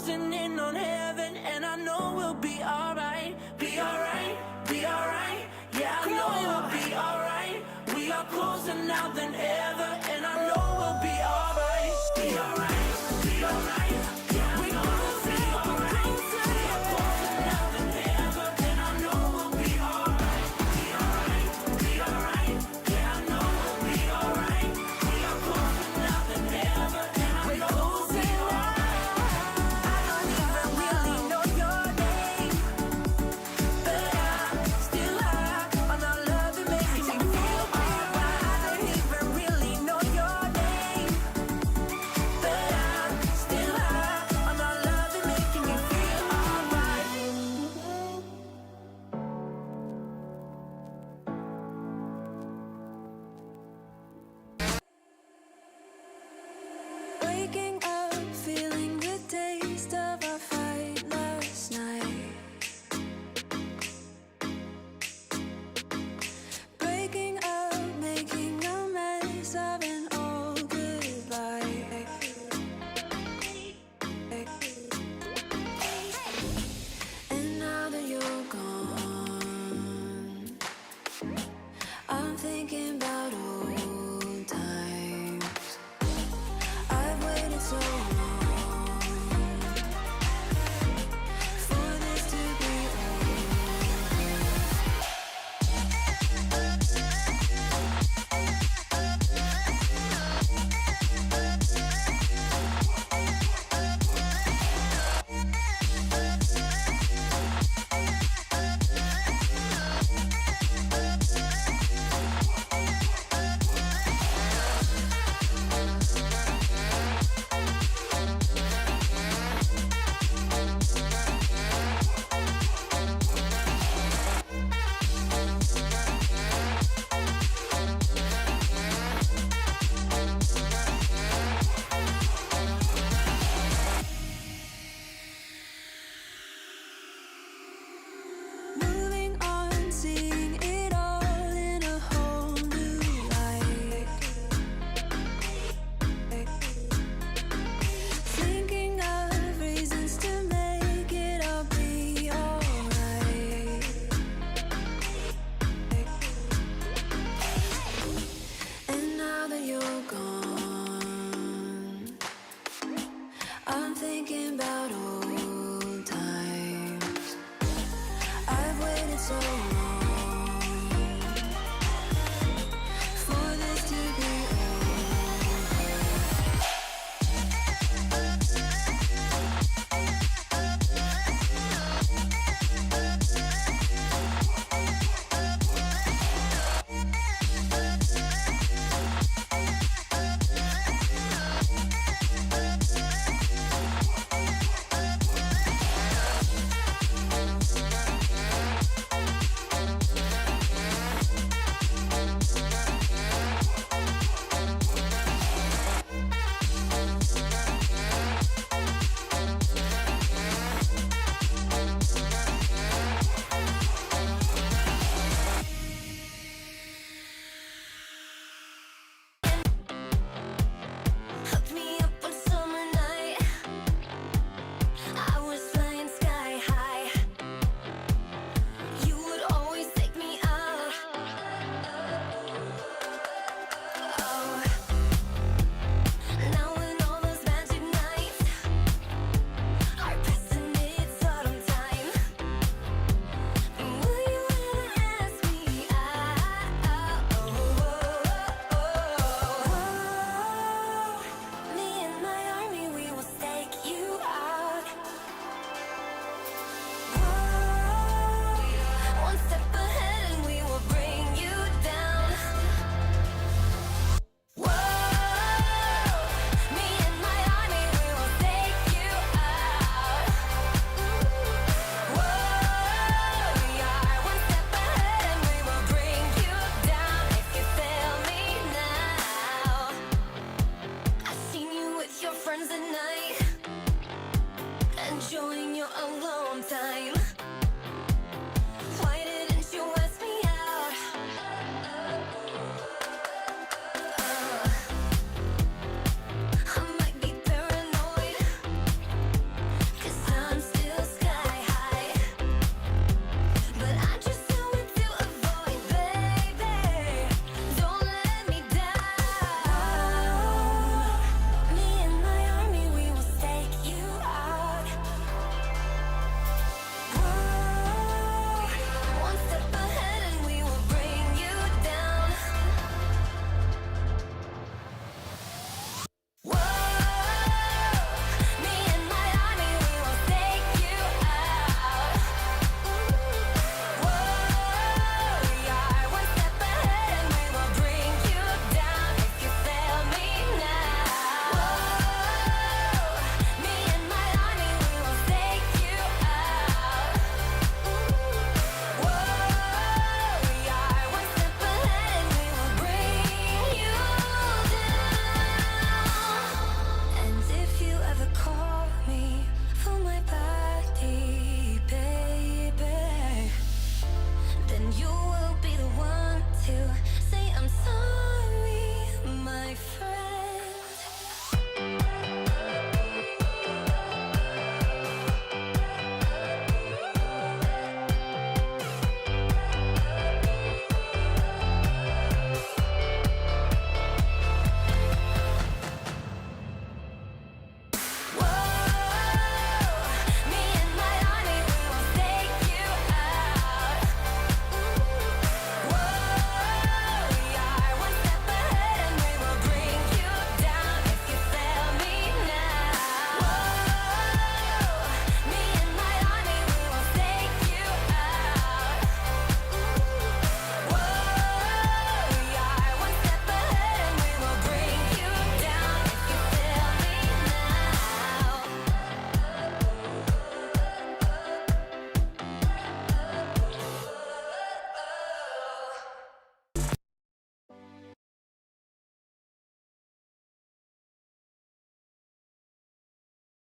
closing in on heaven, and I know we'll be alright. Be alright, be alright. Yeah, I know we'll be alright. We are closer now than ever, and I know we'll be alright. Be alright, be alright. Yeah, I know we'll be alright. We are closer now than ever, and I know we'll be alright. Be alright, be alright. Yeah, I know we'll be alright. We are closer now than ever, and I know we'll be alright. I don't even really know your name, but I'm still high on our love that makes me feel alright. I don't even really know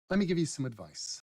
Let me give you some advice.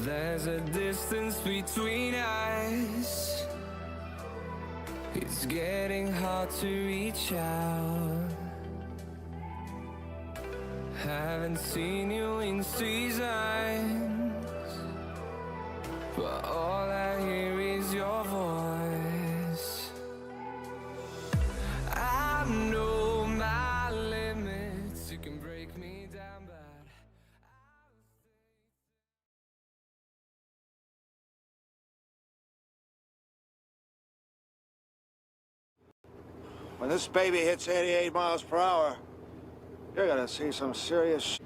There's a distance between us. It's getting hard to reach out. Haven't seen you in seasons, but all I hear is your voice. I know my limits. You can break me down, but when this baby hits 88 miles per hour, you're gonna see some serious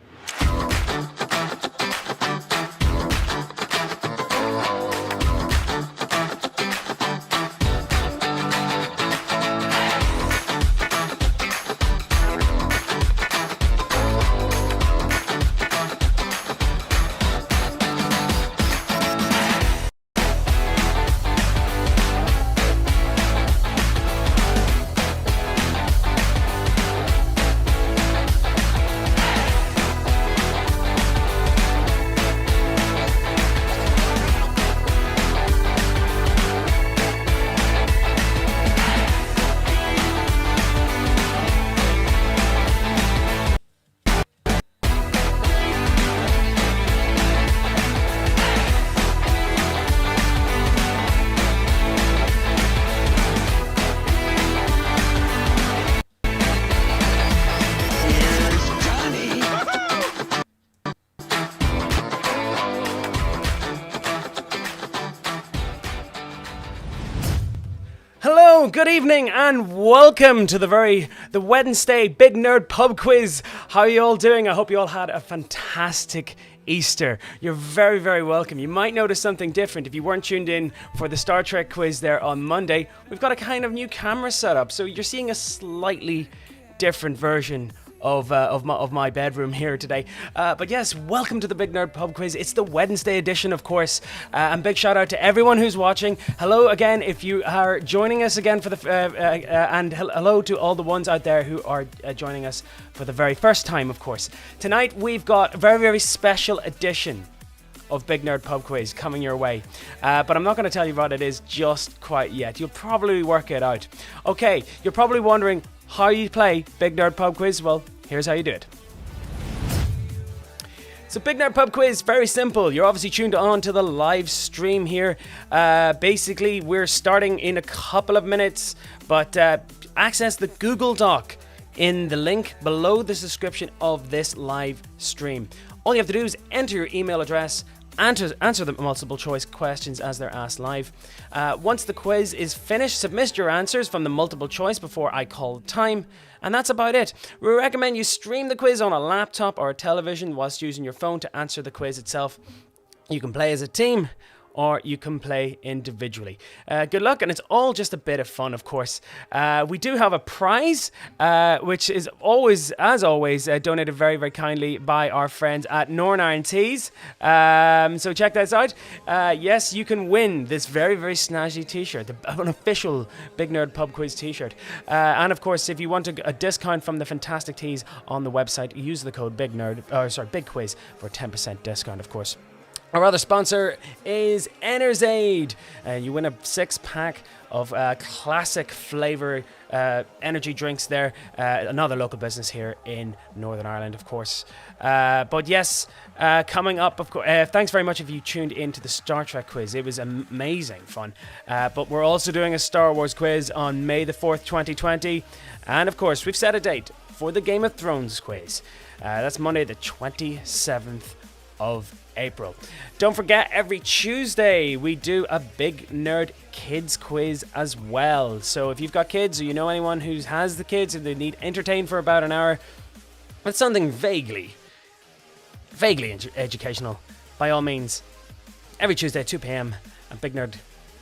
Hello, good evening, and welcome to the Wednesday Big Nerd Pub Quiz. How are you all doing? I hope you all had a fantastic Easter. You're very, very welcome. You might notice something different if you weren't tuned in for the Star Trek quiz there on Monday. We've got a kind of new camera setup, so you're seeing a slightly different version of my bedroom here today. But yes, welcome to the Big Nerd Pub Quiz. It's the Wednesday edition, of course. And big shout out to everyone who's watching. Hello again if you are joining us again for the and hello to all the ones out there who are joining us for the very first time, of course. Tonight we've got a very, very special edition of Big Nerd Pub Quiz coming your way. But I'm not going to tell you what it is just quite yet. You'll probably work it out. Okay, you're probably wondering how you play Big Nerd Pub Quiz. Well, here's how you do it. So Big Nerd Pub Quiz, very simple. You're obviously tuned on to the live stream here. Basically, we're starting in a couple of minutes, but access the Google Doc in the link below the description of this live stream. All you have to do is enter your email address, answer the multiple choice questions as they're asked live. Once the quiz is finished, submit your answers from the multiple choice before I call time. And that's about it. We recommend you stream the quiz on a laptop or a television whilst using your phone to answer the quiz itself. You can play as a team or you can play individually. Good luck, and it's all just a bit of fun, of course. We do have a prize, which is always, as always, donated very, very kindly by our friends at Northern Iron Tees. So check that out. Yes, you can win this very, very snazzy t-shirt, an official Big Nerd Pub Quiz t-shirt. And of course, if you want a discount from the fantastic tees on the website, use the code Big Quiz for a 10% discount, of course. Our other sponsor is Enerzaid. You win a 6-pack of classic flavour energy drinks there. Another local business here in Northern Ireland, of course. But yes, coming up, of course, thanks very much if you tuned into the Star Trek quiz. It was amazing fun. But we're also doing a Star Wars quiz on May the 4th, 2020. And of course, we've set a date for the Game of Thrones quiz. That's Monday the 27th of April. Don't forget, every Tuesday we do a Big Nerd Kids quiz as well. So if you've got kids or you know anyone who has the kids and they need entertained for about an hour, but something vaguely educational, by all means, every Tuesday at 2 p.m. a Big Nerd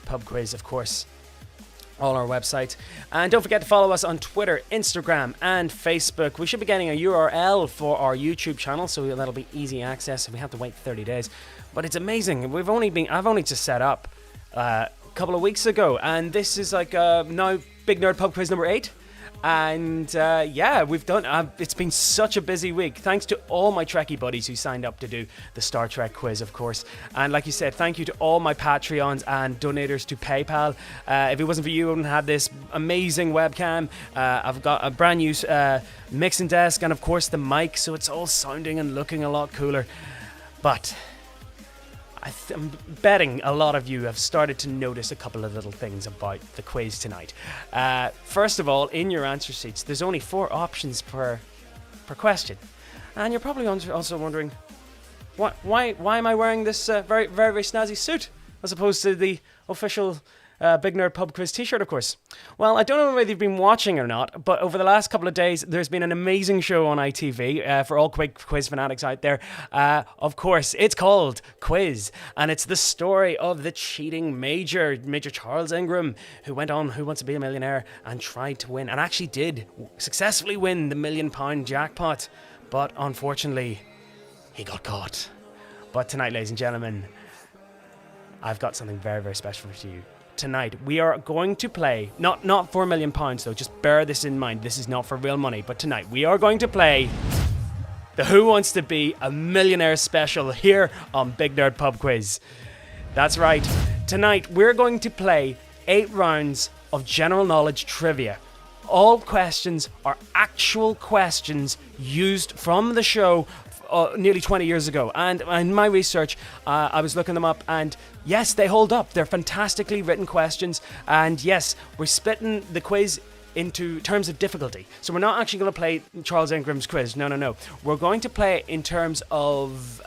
Pub Quiz, of course. All our websites. And don't forget to follow us on Twitter, Instagram, and Facebook. We should be getting a URL for our YouTube channel, so that'll be easy access. We have to wait 30 days. But it's amazing. I've only just set up a couple of weeks ago, and this is like now Big Nerd Pub Quiz number 8. And yeah, we've done. It's been such a busy week. Thanks to all my Trekkie buddies who signed up to do the Star Trek quiz, of course. And like you said, thank you to all my Patreons and donators to PayPal. If it wasn't for you, I wouldn't have this amazing webcam. I've got a brand new mixing desk and, of course, the mic, so it's all sounding and looking a lot cooler. But I'm betting a lot of you have started to notice a couple of little things about the quiz tonight. First of all, in your answer sheets, there's only 4 options per question. And you're probably also wondering, why am I wearing this very, very, very snazzy suit as opposed to the official Big Nerd Pub Quiz t-shirt, of course? Well, I don't know whether you've been watching or not, but over the last couple of days, there's been an amazing show on ITV for all quiz fanatics out there. Of course, it's called Quiz, and it's the story of the cheating Major Charles Ingram, who went on Who Wants to Be a Millionaire and tried to win, and actually did successfully win the £1 million jackpot, but unfortunately, he got caught. But tonight, ladies and gentlemen, I've got something very, very special for you. Tonight, we are going to play, not for £1 million though, just bear this in mind, this is not for real money, but tonight we are going to play the Who Wants to Be a Millionaire special here on Big Nerd Pub Quiz. That's right, tonight we're going to play 8 rounds of general knowledge trivia. All questions are actual questions used from the show nearly 20 years ago, and in my research I was looking them up, and yes, they hold up. They're fantastically written questions, and yes, we're splitting the quiz into terms of difficulty. So we're not actually going to play Charles Ingram's quiz. No. We're going to play it in terms of,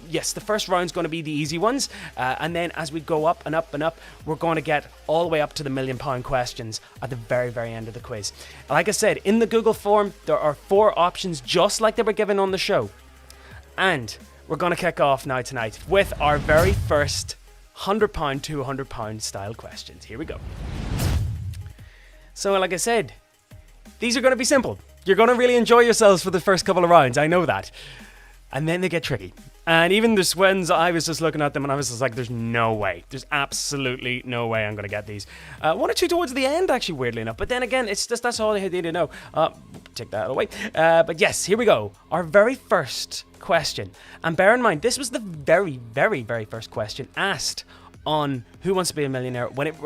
yes, the first round's going to be the easy ones, and then as we go up and up and up, we're going to get all the way up to the £1 million questions at the very, very end of the quiz. Like I said, in the Google form, there are 4 options just like they were given on the show. And we're going to kick off now tonight with our very first £100, £200 style questions. Here we go. So, like I said, these are going to be simple. You're going to really enjoy yourselves for the first couple of rounds. I know that. And then they get tricky. And even the ones, I was just looking at them and I was just like, there's no way. There's absolutely no way I'm going to get these. 1 or 2 towards the end, actually, weirdly enough. But then again, it's just, that's all I need to know. Take that away. But yes, here we go. Our very first question. And bear in mind, this was the very, very, very first question asked on Who Wants to Be a Millionaire when it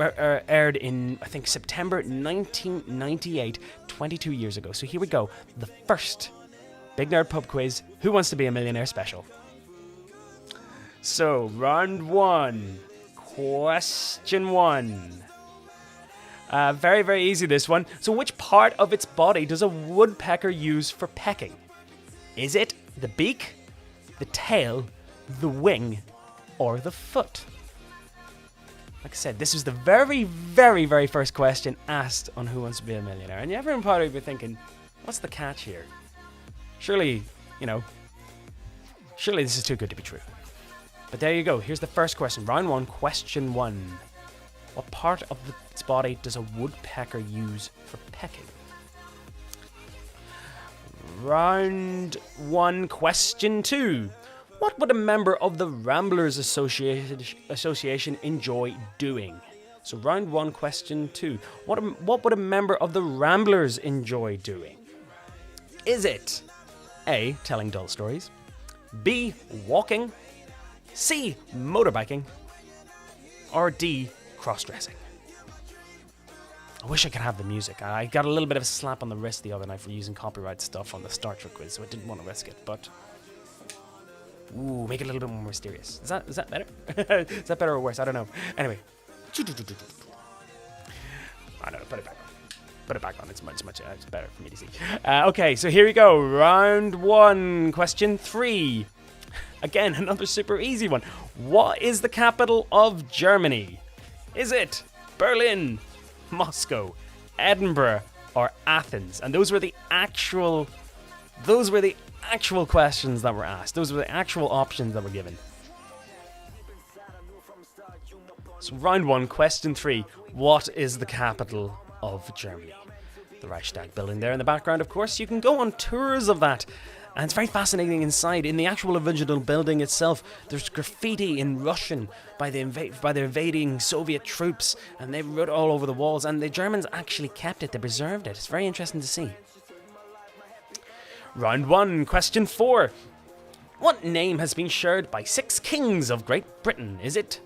aired in, I think, September 1998, 22 years ago. So here we go. The first Big Nerd Pub Quiz, Who Wants to Be a Millionaire special. So, round 1. Question 1. Very, very easy, this one. So, which part of its body does a woodpecker use for pecking? Is it the beak, the tail, the wing, or the foot? Like I said, this was the very, very, very first question asked on Who Wants to Be a Millionaire. And everyone probably be thinking, what's the catch here? Surely, surely this is too good to be true. But there you go. Here's the first question. Round 1, question 1. What part of its body does a woodpecker use for pecking? Round 1, question 2. What would a member of the Ramblers Association enjoy doing? So round 1, question 2. What would a member of the Ramblers enjoy doing? Is it A, telling dull stories, B, walking, C, motorbiking, or D, cross-dressing? I wish I could have the music. I got a little bit of a slap on the wrist the other night for using copyright stuff on the Star Trek quiz, so I didn't want to risk it, but... Ooh, make it a little bit more mysterious. Is that better? Is that better or worse? I don't know. Anyway. I don't know, put it back on. Put it back on. It's better for me to see. Okay, so here we go. Round 1, question 3. Again, another super easy one. What is the capital of Germany? Is it Berlin, Moscow, Edinburgh, or Athens? And those were the actual questions that were asked. Those were the actual options that were given. So round 1, question 3. What is the capital of Germany? The Reichstag building there in the background, of course. You can go on tours of that And it's very fascinating inside. In the actual original building itself, there's graffiti in Russian by the invading Soviet troops, and they wrote all over the walls, and the Germans actually kept it, they preserved it. It's very interesting to see. Round 1, question 4. What name has been shared by 6 kings of Great Britain? Is it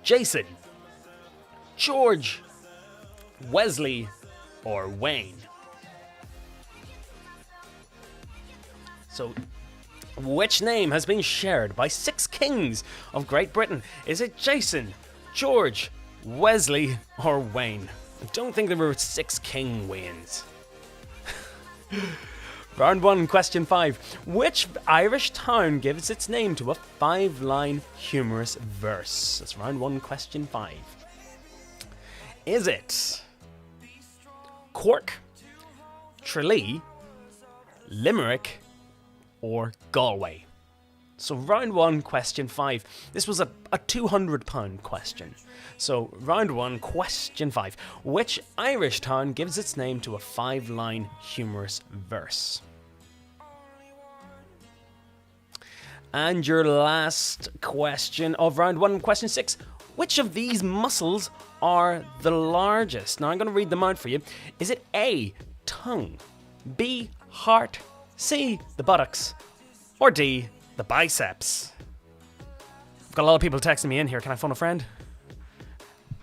Jason, George, Wesley, or Wayne? So, which name has been shared by 6 kings of Great Britain? Is it Jason, George, Wesley, or Wayne? I don't think there were 6 king Waynes. Round 1, question 5. Which Irish town gives its name to a 5-line humorous verse? That's round 1, question 5. Is it Cork, Tralee, Limerick, or Galway? So round 1, question 5. This was a £200 question. So round 1, question 5. Which Irish town gives its name to a 5-line humorous verse? And your last question of round 1, question 6. Which of these muscles are the largest? Now I'm going to read them out for you. Is it A, tongue, B, heart, C, the buttocks, or D, the biceps? I've got a lot of people texting me in here. Can I phone a friend?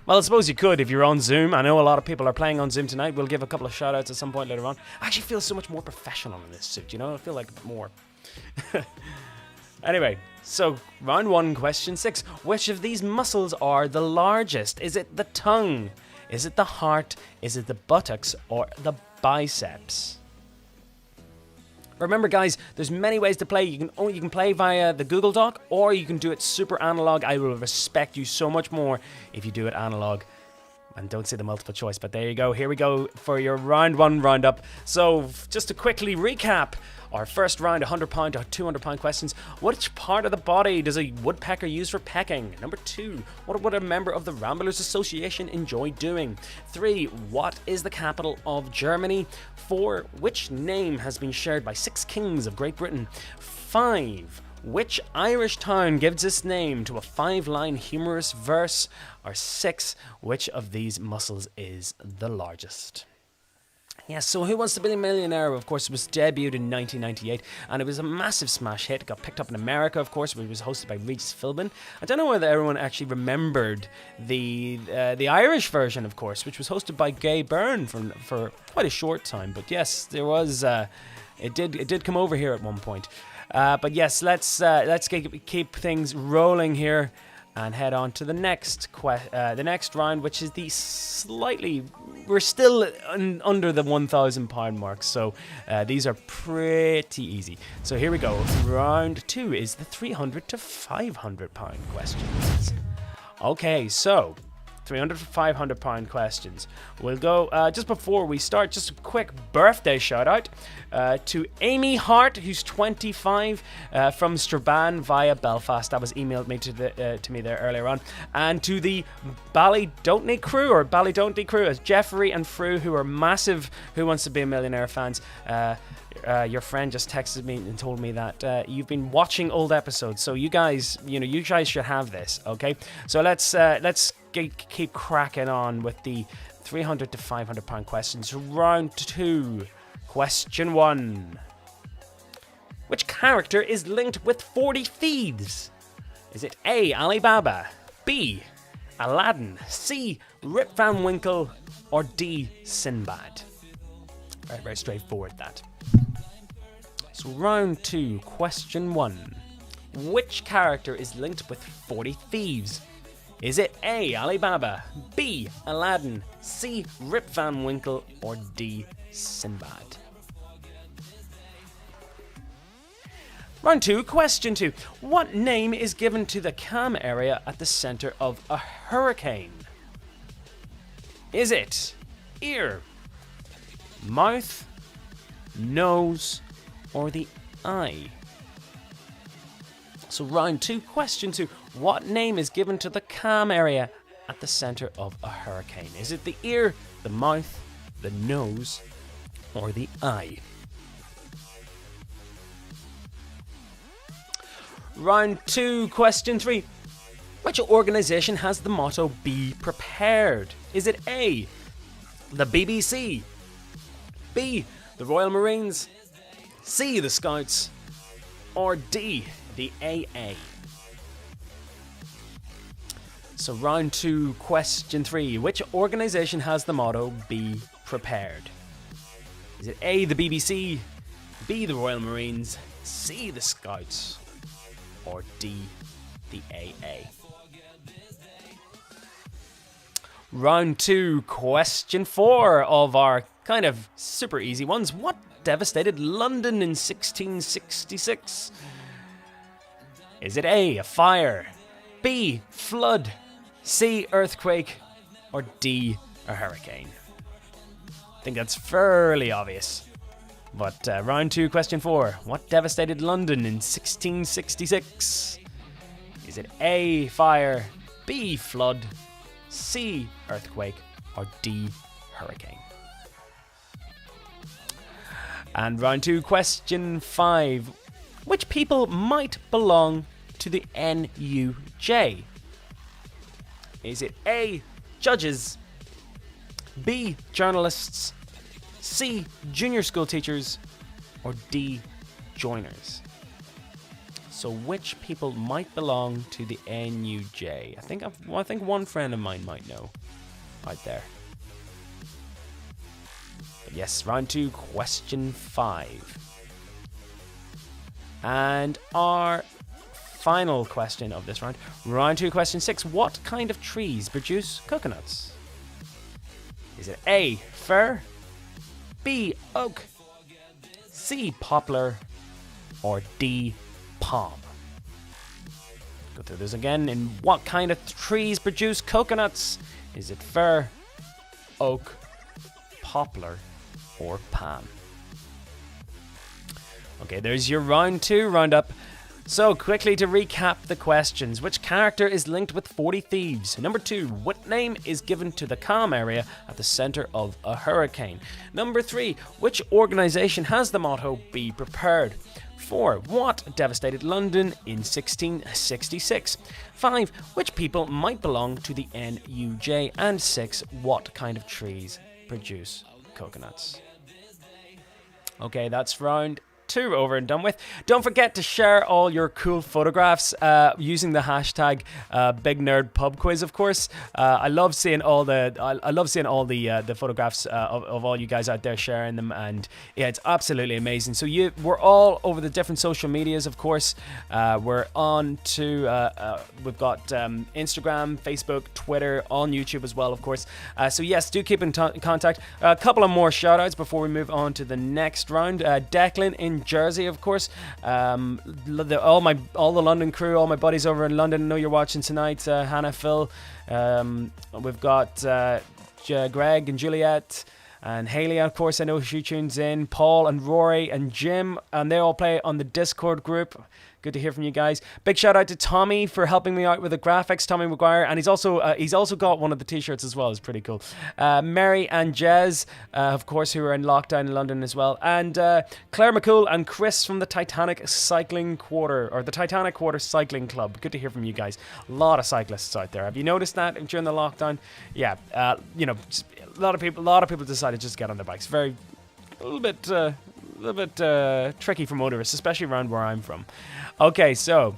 Well, I suppose you could if you're on Zoom. I know a lot of people are playing on Zoom tonight. We'll give a couple of shout outs at some point later on. I actually feel so much more professional in this suit, you know? I feel like more. Anyway, so round 1, question 6. Which of these muscles are the largest? Is it the tongue? Is it the heart? Is it the buttocks? Or the biceps? Remember, guys, there's many ways to play. You can play via the Google Doc, or you can do it super analog. I will respect you so much more if you do it analog and don't say the multiple choice. But there you go. Here we go for your round 1 roundup. So just to quickly recap, our first round, £100 to £200 questions. Which part of the body does a woodpecker use for pecking? Number 2, what would a member of the Ramblers Association enjoy doing? 3, what is the capital of Germany? 4, which name has been shared by 6 kings of Great Britain? 5, which Irish town gives its name to a 5-line humorous verse? Or 6, which of these muscles is the largest? Yes, so Who Wants to Be a Millionaire, of course, was debuted in 1998, and it was a massive smash hit. It got picked up in America, of course, where it was hosted by Regis Philbin. I don't know whether everyone actually remembered the Irish version, of course, which was hosted by Gay Byrne for quite a short time. But yes, there was it did come over here at one point. But yes, let's keep things rolling here and head on to the next round, which is the slightly... We're still under the £1,000 mark, so these are pretty easy. So here we go. Round 2 is the £300 to £500 questions. Okay, so £300 to £500 questions. We'll go, just before we start, just a quick birthday shout out to Amy Hart, who's 25, from Strabane via Belfast. That was emailed me to me there earlier on. And to the Ballydonty crew, as Jeffrey and Fru, who are massive Who Wants to Be a Millionaire fans. Your friend just texted me and told me that you've been watching old episodes, so you guys should have this, okay? So let's keep cracking on with the £300 to £500 questions. Round 2, question 1. Which character is linked with 40 thieves? Is it A, Alibaba, B, Aladdin, C, Rip Van Winkle, or D, Sinbad? Very, very straightforward, that. So round 2, question 1. Which character is linked with 40 thieves? Is it A, Alibaba, B, Aladdin, C, Rip Van Winkle, or D, Sinbad? Round 2, question 2. What name is given to the calm area at the center of a hurricane? Is it ear, mouth, nose, or the eye? So round 2, question 2. What name is given to the calm area at the center of a hurricane? Is it the ear, the mouth, the nose, or the eye? Round 2, question 3. Which organization has the motto "Be Prepared"? Is it A, the BBC, B, the Royal Marines, C, the Scouts, or D, the AA? So round 2, question 3. Which organization has the motto "Be Prepared"? Is it A, the BBC, B, the Royal Marines, C, the Scouts, or D, the AA? Round 2, question 4 of our kind of super easy ones. What devastated London in 1666? Is it A, a fire, B, flood, C, earthquake, or D, a hurricane? I think that's fairly obvious. But round 2, question 4. What devastated London in 1666? Is it A, fire, B, flood, C, earthquake, or D, hurricane? And round 2, question 5. Which people might belong to the NUJ? Is it A, judges, B, journalists, C, junior school teachers, or D, joiners? So which people might belong to the NUJ? I think one friend of mine might know right there. But yes, round 2, question 5. And our final question of this round, round 2, question 6. What kind of trees produce coconuts? Is it A, fir, B, oak, C, poplar, or D, palm? Go through this again. In what kind of trees produce coconuts? Is it fir, oak, poplar, or palm? Okay, there's your round 2 roundup. So, quickly to recap the questions. Which character is linked with 40 Thieves? Number 2, what name is given to the calm area at the center of a hurricane? Number 3, which organization has the motto "Be Prepared"? 4, what devastated London in 1666? 5, which people might belong to the NUJ? And 6, what kind of trees produce coconuts? Okay, that's round 2 over and done with. Don't forget to share all your cool photographs using the hashtag BigNerdPubQuiz, of course. I love seeing all the the photographs of all you guys out there sharing them, and yeah, it's absolutely amazing. So we're all over the different social medias, of course. We're on to we've got Instagram, Facebook, Twitter, on YouTube as well, of course. So yes, do keep in contact. A couple of more shout outs before we move on to the next round. Declan in Jersey, of course. All the London crew, all my buddies over in London, I know you're watching tonight. Hannah, Phil, we've got Greg and Juliet and Haley, of course, I know she tunes in. Paul and Rory and Jim, and they all play on the Discord group. Good to hear from you guys. Big shout out to Tommy for helping me out with the graphics, Tommy McGuire, and he's also got one of the t-shirts as well. It's pretty cool. Mary and Jez, of course, who are in lockdown in London as well, and Claire McCool and Chris from the Titanic Quarter Cycling Club. Good to hear from you guys. A lot of cyclists out there. Have you noticed that during the lockdown? Yeah, a lot of people decided just to get on their bikes. A little bit tricky for motorists, especially around where I'm from. Okay, so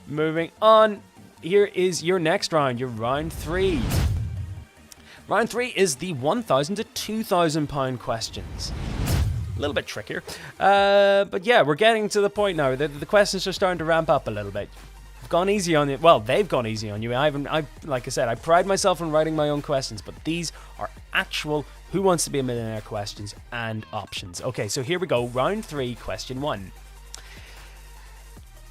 moving on. Here is your next round, your round 3. Round 3 is the £1,000 to £2,000 questions. A little bit trickier, but yeah, we're getting to the point now. The questions are starting to ramp up a little bit. I've gone easy on you. Well, they've gone easy on you. Like I said, I pride myself on writing my own questions, but these are actual Who Wants to Be a Millionaire questions and options. Okay, so here we go. Round 3, question 1.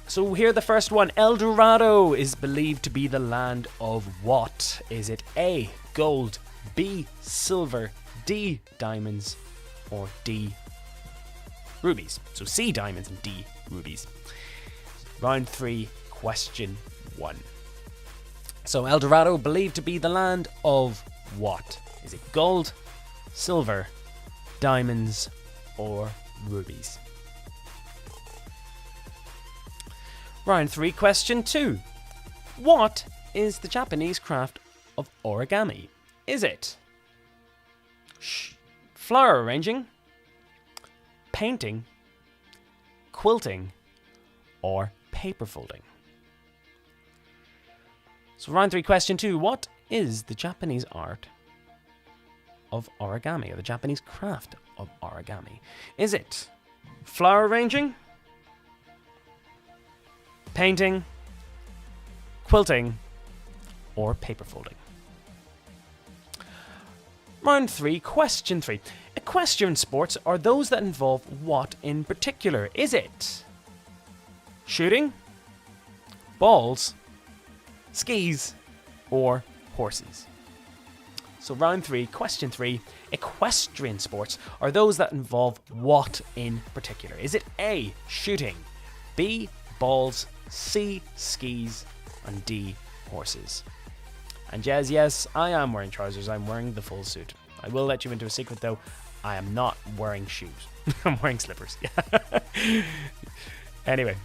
So here, the first one. El Dorado is believed to be the land of what? Is it A, gold, B, silver, D, diamonds, or D, rubies? So C, diamonds, and D, rubies. Round 3, question 1. So El Dorado believed to be the land of what? Is it gold, silver, diamonds, or rubies? Round 3, question 2. What is the Japanese craft of origami? Is it flower arranging, painting, quilting, or paper folding? So round 3, question 2. What is the Japanese art of origami, or the Japanese craft of origami? Is it flower arranging, painting, quilting, or paper folding? Round 3, question 3. Equestrian sports are those that involve what in particular? Is it shooting, balls, skis, or horses? So round 3, question 3. Equestrian sports are those that involve what in particular? Is it A, shooting, B, balls, C, skis, and D, horses? And yes, I am wearing trousers. I'm wearing the full suit. I will let you into a secret though. I am not wearing shoes. I'm wearing slippers. Anyway,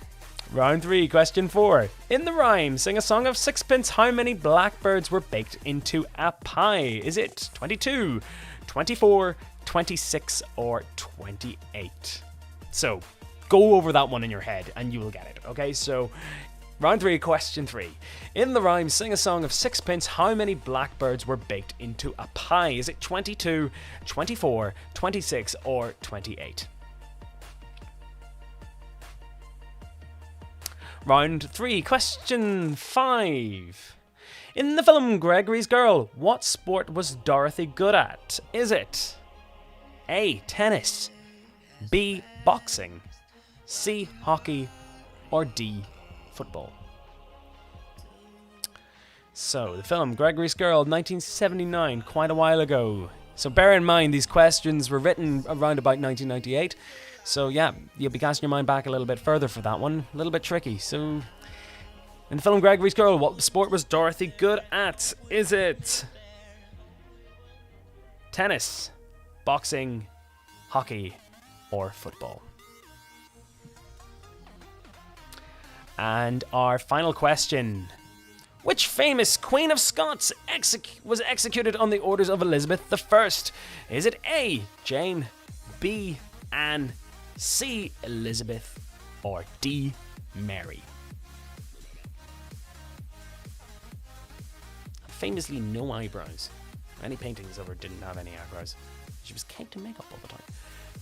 round 3, question 4. In the rhyme, sing a song of sixpence. How many blackbirds were baked into a pie? Is it 22, 24, 26, or 28? So, go over that one in your head and you will get it. Okay, so round 3, question 3. In the rhyme, sing a song of sixpence. How many blackbirds were baked into a pie? Is it 22, 24, 26, or 28? Round 3, question 5. In the film Gregory's Girl, what sport was Dorothy good at? Is it A, tennis, B, boxing, C, hockey, or D, football? So, the film Gregory's Girl, 1979, quite a while ago. So bear in mind, these questions were written around about 1998. So yeah, you'll be casting your mind back a little bit further for that one. A little bit tricky. So, in the film Gregory's Girl, what sport was Dorothy good at? Is it tennis, boxing, hockey, or football? And our final question. Which famous Queen of Scots was executed on the orders of Elizabeth I? Is it A, Jane, B, Anne, C, Elizabeth, or D, Mary? Famously no eyebrows. Any paintings of her didn't have any eyebrows. She was caked in makeup all the time.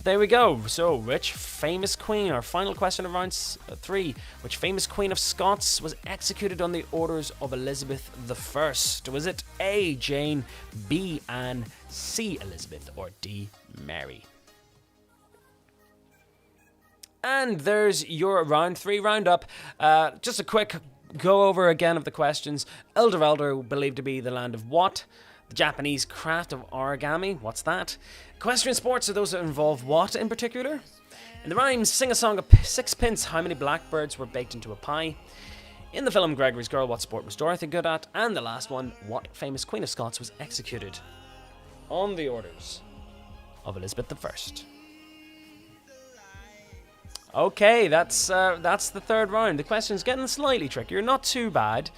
There we go. So, which famous queen, our final question of round 3, which famous Queen of Scots was executed on the orders of Elizabeth I? Was it A, Jane, B, Anne, C, Elizabeth, or D, Mary? And there's your round 3 roundup. Just a quick go over again of the questions. El Dorado believed to be the land of what? The Japanese craft of origami, what's that? Equestrian sports are those that involve what in particular? In the rhyme, sing a song of sixpence. How many blackbirds were baked into a pie? In the film Gregory's Girl, what sport was Dorothy good at? And the last one, what famous Queen of Scots was executed on the orders of Elizabeth I? Okay, that's the third round. The question's getting slightly trickier, not too bad.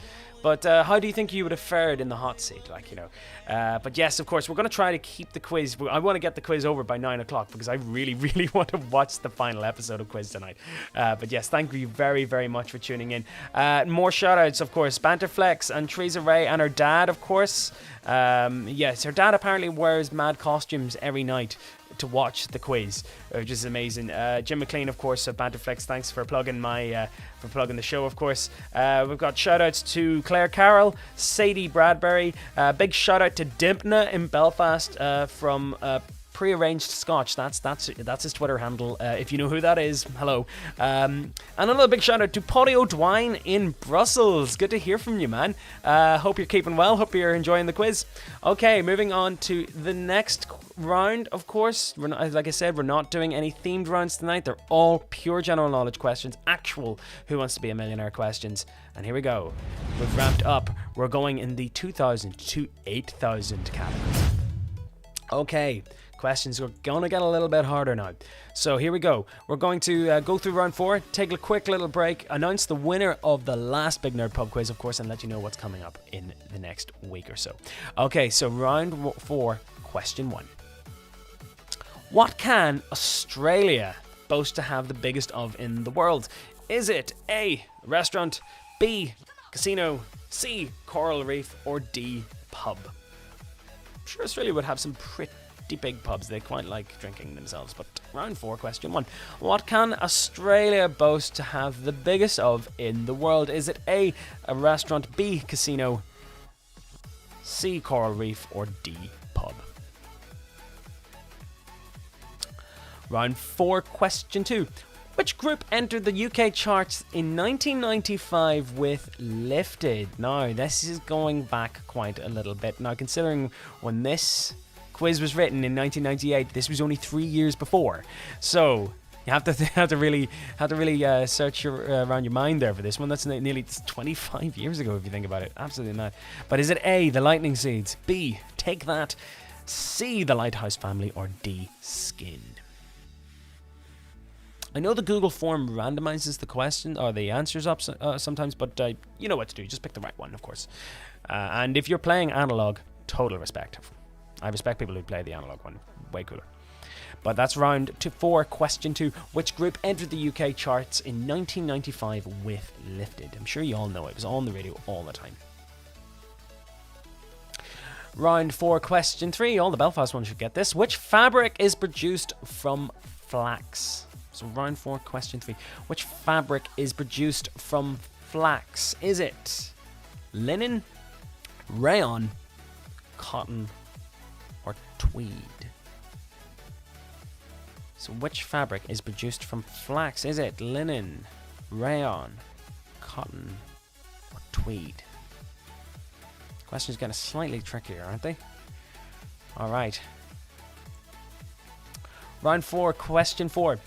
But how do you think you would have fared in the hot seat? But yes, of course, we're going to try to keep the quiz. I want to get the quiz over by 9 o'clock because I really, really want to watch the final episode of Quiz tonight. But yes, thank you very, very much for tuning in. More shout-outs, of course. Banterflex and Teresa Ray and her dad, of course. Yes, her dad apparently wears mad costumes every night to watch the quiz, which is amazing. Jim McLean, of course, of Banterflex, thanks for plugging the show, of course. We've got shout-outs to Claire Carroll, Sadie Bradbury, big shout-out to Dimpna in Belfast from Prearranged Scotch. That's his Twitter handle. If you know who that is, hello. And another big shout out to Paddy O'Dwine in Brussels. Good to hear from you, man. Hope you're keeping well. Hope you're enjoying the quiz. Okay, moving on to the next round. Of course, like I said, we're not doing any themed rounds tonight. They're all pure general knowledge questions, actual Who Wants to Be a Millionaire questions. And here we go. We've ramped up. We're going in the 2,000 to 8,000 category. Okay, questions are gonna get a little bit harder now. So here we go. We're going to go through round 4, take a quick little break, announce the winner of the last Big Nerd Pub Quiz, of course, and let you know what's coming up in the next week or so. Okay, so round 4, question 1. What can Australia boast to have the biggest of in the world? Is it A, restaurant, B, casino, C, coral reef, or D, pub? I'm sure Australia would have some pretty big pubs. They quite like drinking themselves. But round 4, question 1. What can Australia boast to have the biggest of in the world? Is it A, a restaurant, B, casino, C, coral reef, or D, pub? Round 4, question 2. Which group entered the UK charts in 1995 with Lifted? Now, this is going back quite a little bit. Now, considering when this quiz was written in 1998, this was only 3 years before. So, you have to really search around your mind there for this one. That's nearly 25 years ago if you think about it. Absolutely not. But is it A, the Lightning Seeds, B, Take That, C, the Lighthouse Family, or D, Skin? I know the Google form randomizes the question or the answers up sometimes, but you know what to do. Just pick the right one, of course. And if you're playing analog, total respect. I respect people who play the analog one. Way cooler. But that's round 4, question 2. Which group entered the UK charts in 1995 with Lifted? I'm sure you all know it was on the radio all the time. Round 4, question 3. All the Belfast ones should get this. Which fabric is produced from flax? So round 4, question 3. Which fabric is produced from flax? Is it linen, rayon, cotton, or tweed? So which fabric is produced from flax? Is it linen, rayon, cotton, or tweed? Questions getting slightly trickier, aren't they? Alright. Round 4, question 4.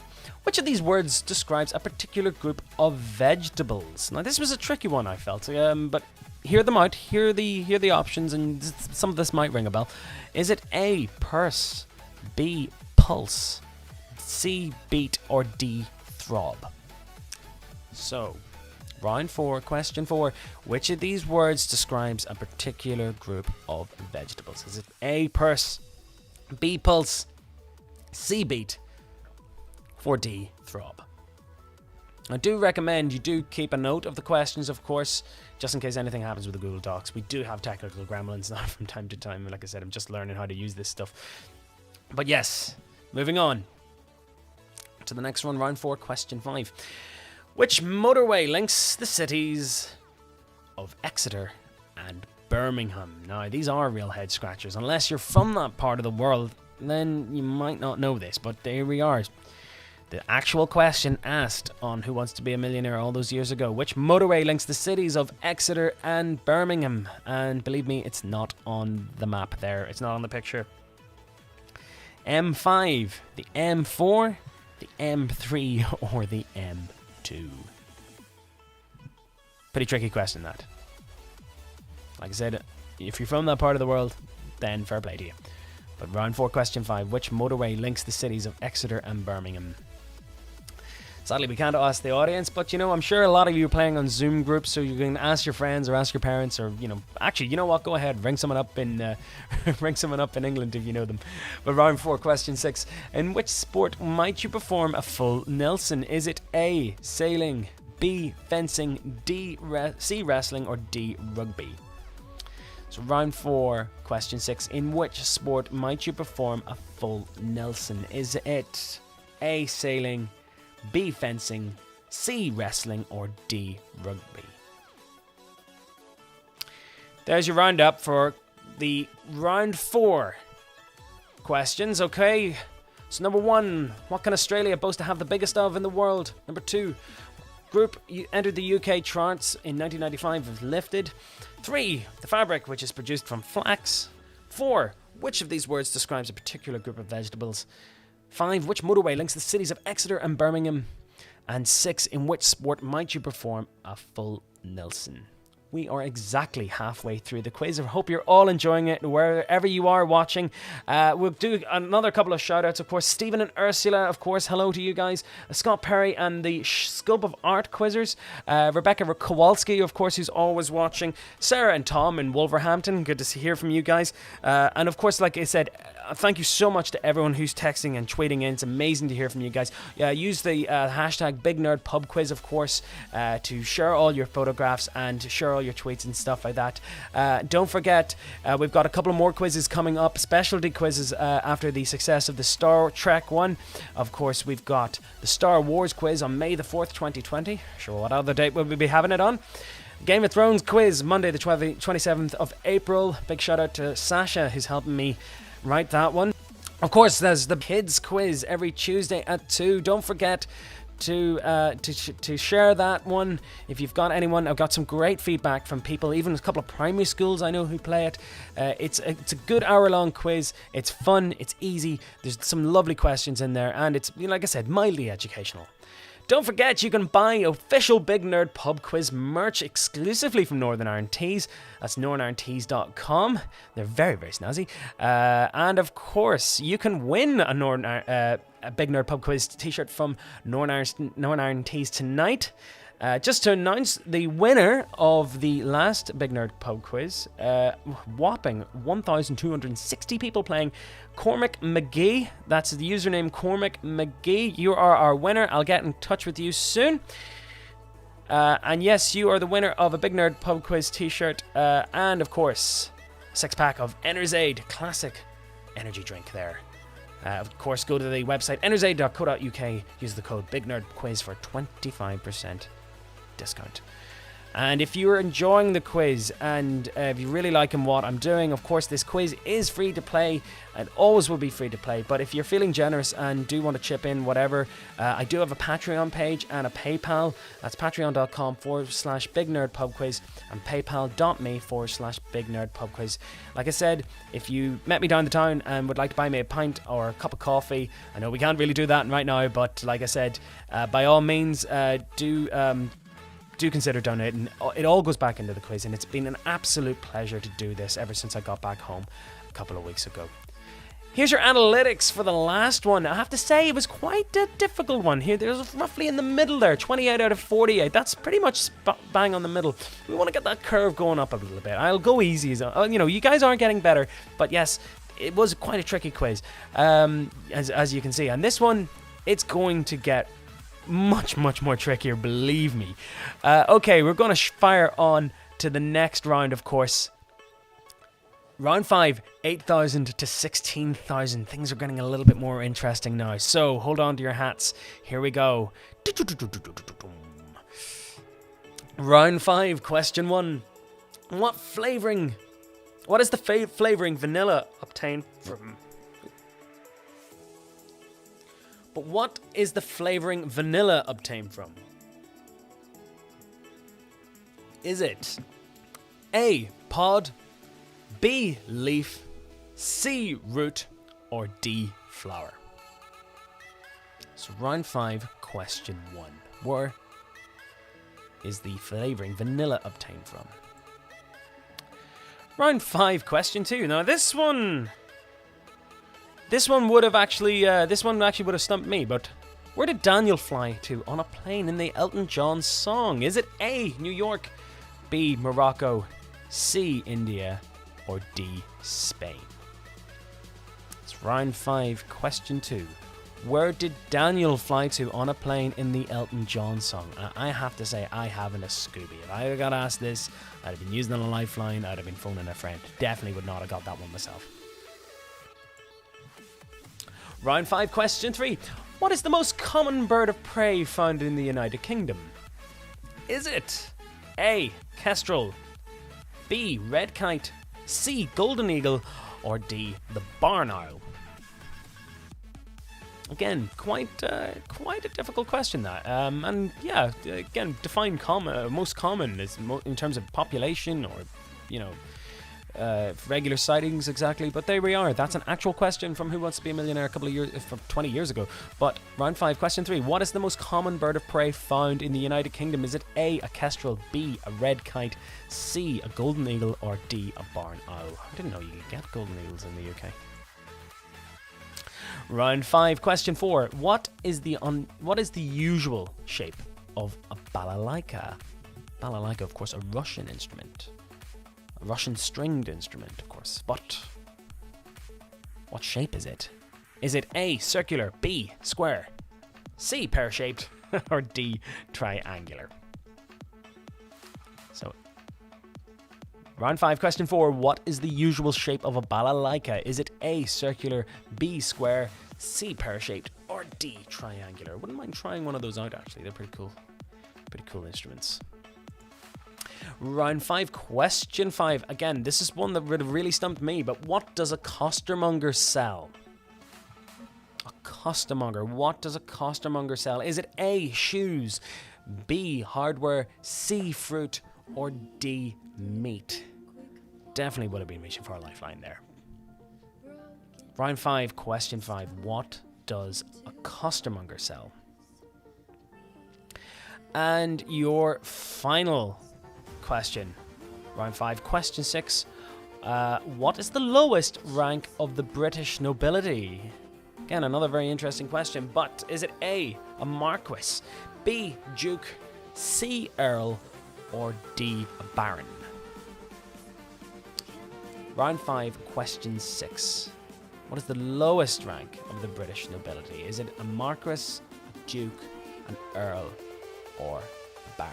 Which of these words describes a particular group of vegetables? Now, this was a tricky one, I felt, but hear them out. Hear the options, and some of this might ring a bell. Is it A, purse, B, pulse, C, beet, or D, throb? So, round 4, question 4. Which of these words describes a particular group of vegetables? Is it A, purse, B, pulse, C, beet, or D, throb? I do recommend you do keep a note of the questions, of course, just in case anything happens with the Google Docs. We do have technical gremlins now from time to time. Like I said, I'm just learning how to use this stuff. But yes, moving on to the next one, round 4, question 5. Which motorway links the cities of Exeter and Birmingham? Now, these are real head scratchers. Unless you're from that part of the world, then you might not know this, but there we are. The actual question asked on Who Wants to Be a Millionaire all those years ago. Which motorway links the cities of Exeter and Birmingham? And believe me, it's not on the map there. It's not on the picture. M5, the M4, the M3, or the M2? Pretty tricky question, that. Like I said, if you're from that part of the world, then fair play to you. But round 4, question 5. Which motorway links the cities of Exeter and Birmingham? Sadly, we can't ask the audience, but you know, I'm sure a lot of you are playing on Zoom groups, so you can ask your friends or ask your parents, or you know, actually, you know what? Go ahead, ring someone up in England if you know them. But round 4, question 6. In which sport might you perform a full Nelson? Is it A, sailing, B, fencing, C, wrestling, or D, rugby? So round 4, question 6. In which sport might you perform a full Nelson? Is it A, sailing, B, fencing, C, wrestling, or D, rugby? There's your roundup for the round 4 questions, okay? So number 1, what can Australia boast to have the biggest of in the world? Number 2, group entered the UK charts in 1995 with Lifted. 3, the fabric which is produced from flax. 4, which of these words describes a particular group of vegetables? 5, which motorway links the cities of Exeter and Birmingham? And 6, in which sport might you perform a full Nelson? we are exactly halfway through the quiz. I hope you're all enjoying it wherever you are watching. We'll do another couple of shout outs, of course. Stephen and Ursula, of course, hello to you guys. Scott Perry and the Scope of Art quizzers. Rebecca Kowalski, of course, who's always watching. Sarah and Tom in Wolverhampton, good to hear from you guys. And of course, like I said, thank you so much to everyone who's texting and tweeting in. It's amazing to hear from you guys. Use the hashtag BigNerdPubQuiz, of course, to share all your photographs and to share all your tweets and stuff like that. Don't forget, we've got a couple of more quizzes coming up, specialty quizzes after the success of the Star Trek one. Of course, we've got the Star Wars quiz on May the 4th, 2020. Sure, what other date will we be having it on? Game of Thrones quiz, Monday the 27th of April. Big shout out to Sasha, who's helping me write that one. Of course, there's the kids quiz every Tuesday at 2. Don't forget to share that one if you've got anyone. I've got some great feedback from people, even a couple of primary schools I know who play it. It's a good hour-long quiz. It's fun, it's easy, there's some lovely questions in there, and it's, like I said, mildly educational. Don't forget, you can buy official Big Nerd Pub Quiz merch exclusively from Northern Ireland Tees. That's northernirelantees.com. They're very, very snazzy. And of course, you can win a Big Nerd Pub Quiz t-shirt from Northern Ireland Tees tonight. Just to announce the winner of the last Big Nerd Pub Quiz, whopping 1,260 people playing, Cormac McGee. That's the username, Cormac McGee. You are our winner. I'll get in touch with you soon. And yes, you are the winner of a Big Nerd Pub Quiz t-shirt, and of course, a 6-pack of Enerzaid classic energy drink there. Of course, go to the website enerzaid.co.uk, use the code BigNerdQuiz for 25% discount. And if you're enjoying the quiz and if you really liking what I'm doing, of course this quiz is free to play and always will be free to play. But if you're feeling generous and do want to chip in whatever, I do have a Patreon page and a PayPal. That's patreon.com/BigNerdPubQuiz and paypal.me/BigNerdPubQuiz. Like I said, if you met me down the town and would like to buy me a pint or a cup of coffee, I know we can't really do that right now, but like I said, by all means, do consider donating. It all goes back into the quiz, and it's been an absolute pleasure to do this ever since I got back home a couple of weeks ago. Here's your analytics for the last one. I have to say, it was quite a difficult one here. There's roughly in the middle there, 28 out of 48. That's pretty much bang on the middle. We want to get that curve going up a little bit. I'll go easy. You guys are getting better, but yes, it was quite a tricky quiz, as you can see. And this one, it's going to get much, much more trickier, believe me. Okay, we're going to fire on to the next round, of course. Round 5, 8,000 to 16,000. Things are getting a little bit more interesting now. So, hold on to your hats. Here we go. Round 5, question 1. What is the flavoring vanilla obtained from? But what is the flavoring vanilla obtained from? Is it A, pod, B, leaf, C, root, or D, flower? So round 5, question 1. Where is the flavoring vanilla obtained from? Round 5, question 2. Now this one would have actually, would have stumped me, but where did Daniel fly to on a plane in the Elton John song? Is it A, New York, B, Morocco, C, India, or D, Spain? It's round 5, question 2. Where did Daniel fly to on a plane in the Elton John song? I have to say, I haven't a Scooby. If I got asked this, I'd have been using a lifeline, I'd have been phoning a friend. Definitely would not have got that one myself. Round 5, question 3. What is the most common bird of prey found in the United Kingdom? Is it A, kestrel, B, red kite, C, golden eagle, or D, the barn owl? Again, quite a difficult question that. And yeah, again, define most common is in terms of population or regular sightings exactly, but there we are. That's an actual question from Who Wants to Be a Millionaire a couple of years, from 20 years ago. But round 5, question 3. What is the most common bird of prey found in the United Kingdom? Is it A, a kestrel, B, a red kite, C, a golden eagle, or D, a barn owl? I didn't know you could get golden eagles in the UK. Round 5, question 4. What is the usual shape of a balalaika? Balalaika, of course, a Russian instrument. A Russian stringed instrument, of course. But what shape is it? Is it A, circular, B, square, C, pear-shaped, or D, triangular? So, round 5, question 4. What is the usual shape of a balalaika? Is it A, circular, B, square, C, pear-shaped, or D, triangular? Wouldn't mind trying one of those out, actually. They're pretty cool. Pretty cool instruments. Round 5, question 5. Again, this is one that would have really stumped me, but what does a costermonger sell? A costermonger. What does a costermonger sell? Is it A, shoes, B, hardware, C, fruit, or D, meat? Definitely would have been reaching for a lifeline there. Round 5, question 5. What does a costermonger sell? And your final question, round 5, question 6. What is the lowest rank of the British nobility? Again, another very interesting question, but is it A, a marquis, B, duke, C, earl, or D, a baron? Round 5, question 6. What is the lowest rank of the British nobility? Is it a marquis, a duke, an earl, or a baron?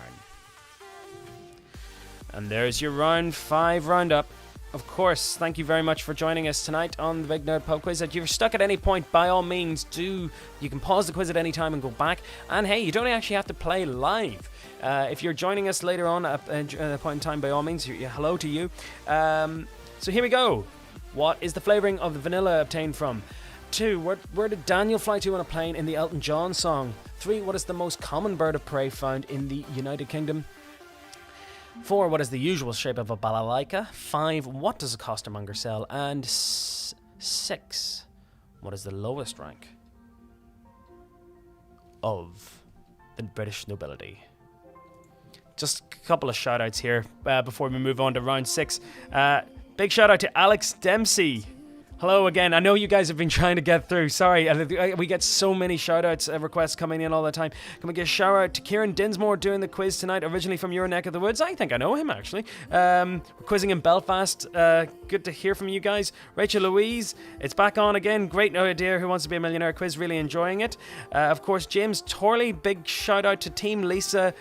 And there's your round 5 roundup. Of course, thank you very much for joining us tonight on the Big Nerd Pub Quiz. If you're stuck at any point, by all means, you can pause the quiz at any time and go back. And hey, you don't actually have to play live. If you're joining us later on at a point in time, by all means, hello to you. So here we go. What is the flavouring of the vanilla obtained from? 2, where did Daniel fly to on a plane in the Elton John song? 3, what is the most common bird of prey found in the United Kingdom? 4, what is the usual shape of a balalaika? 5, what does a costermonger sell? And 6, what is the lowest rank of the British nobility? Just a couple of shout outs here before we move on to round 6. Big shout out to Alex Dempsey. Hello again. I know you guys have been trying to get through. Sorry, we get so many shout-outs, requests coming in all the time. Can we get a shout-out to Kieran Dinsmore doing the quiz tonight, originally from your neck of the woods? I think I know him, actually. We're quizzing in Belfast. Good to hear from you guys. Rachel Louise, it's back on again. Great idea. Who Wants to Be a Millionaire quiz? Really enjoying it. Of course, James Torley. Big shout-out to Team Lisa,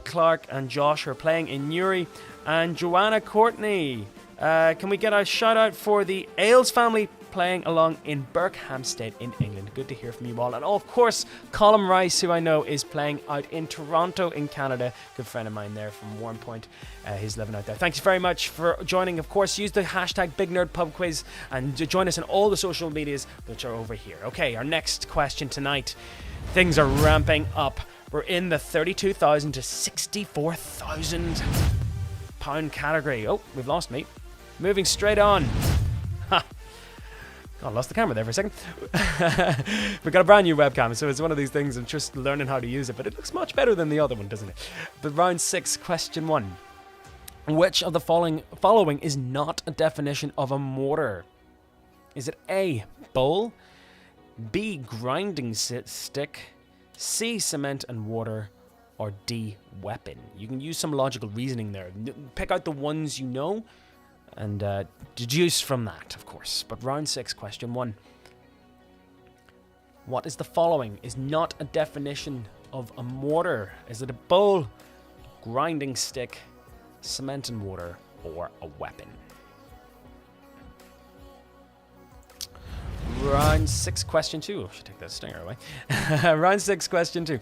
Clark, and Josh, who are playing in Newry. And Joanna Courtney. Can we get a shout out for the Ailes family playing along in Berkhamsted in England? Good to hear from you all. And of course, Colin Rice, who I know is playing out in Toronto in Canada. Good friend of mine there from Warmpoint. He's living out there. Thanks very much for joining. Of course, use the hashtag BigNerdPubQuiz and join us on all the social medias which are over here. Okay, our next question tonight. Things are ramping up. We're in the 32,000 to 64,000 pound category. Oh, we've lost me. Moving straight on. Ha! Oh, I lost the camera there for a second. We've got a brand new webcam, so it's one of these things. I'm just learning how to use it, but it looks much better than the other one, doesn't it? But round 6, question 1. Which of the following is not a definition of a mortar? Is it A, bowl, B, grinding stick, C, cement and water, or D, weapon? You can use some logical reasoning there. Pick out the ones you know and deduce from that, of course. But round 6, question 1. What is the following is not a definition of a mortar? Is it a bowl, grinding stick, cement and water, or a weapon? Round 6, question 2. I should take that stinger away. Round 6, question 2.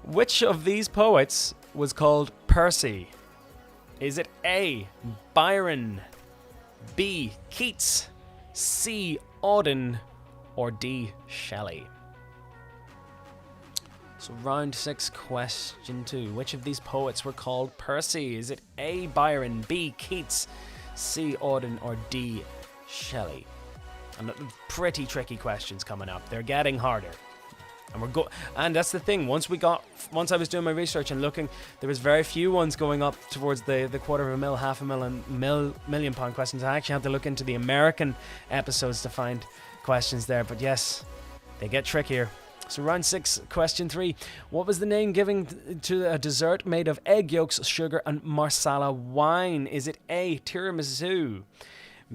Which of these poets was called Percy? Is it A, Byron, B, Keats, C, Auden, or D, Shelley? So round 6, question 2. Which of these poets were called Percy? Is it A, Byron, B, Keats, C. Auden, or D. Shelley? And pretty tricky questions coming up. They're getting harder. And that's the thing. Once I was doing my research and looking, there was very few ones going up towards the £250,000, £500,000, £1,000,000 questions. I actually had to look into the American episodes to find questions there. But yes, they get trickier. So round 6, question 3. What was the name given to a dessert made of egg yolks, sugar, and marsala wine? Is it A. tiramisu?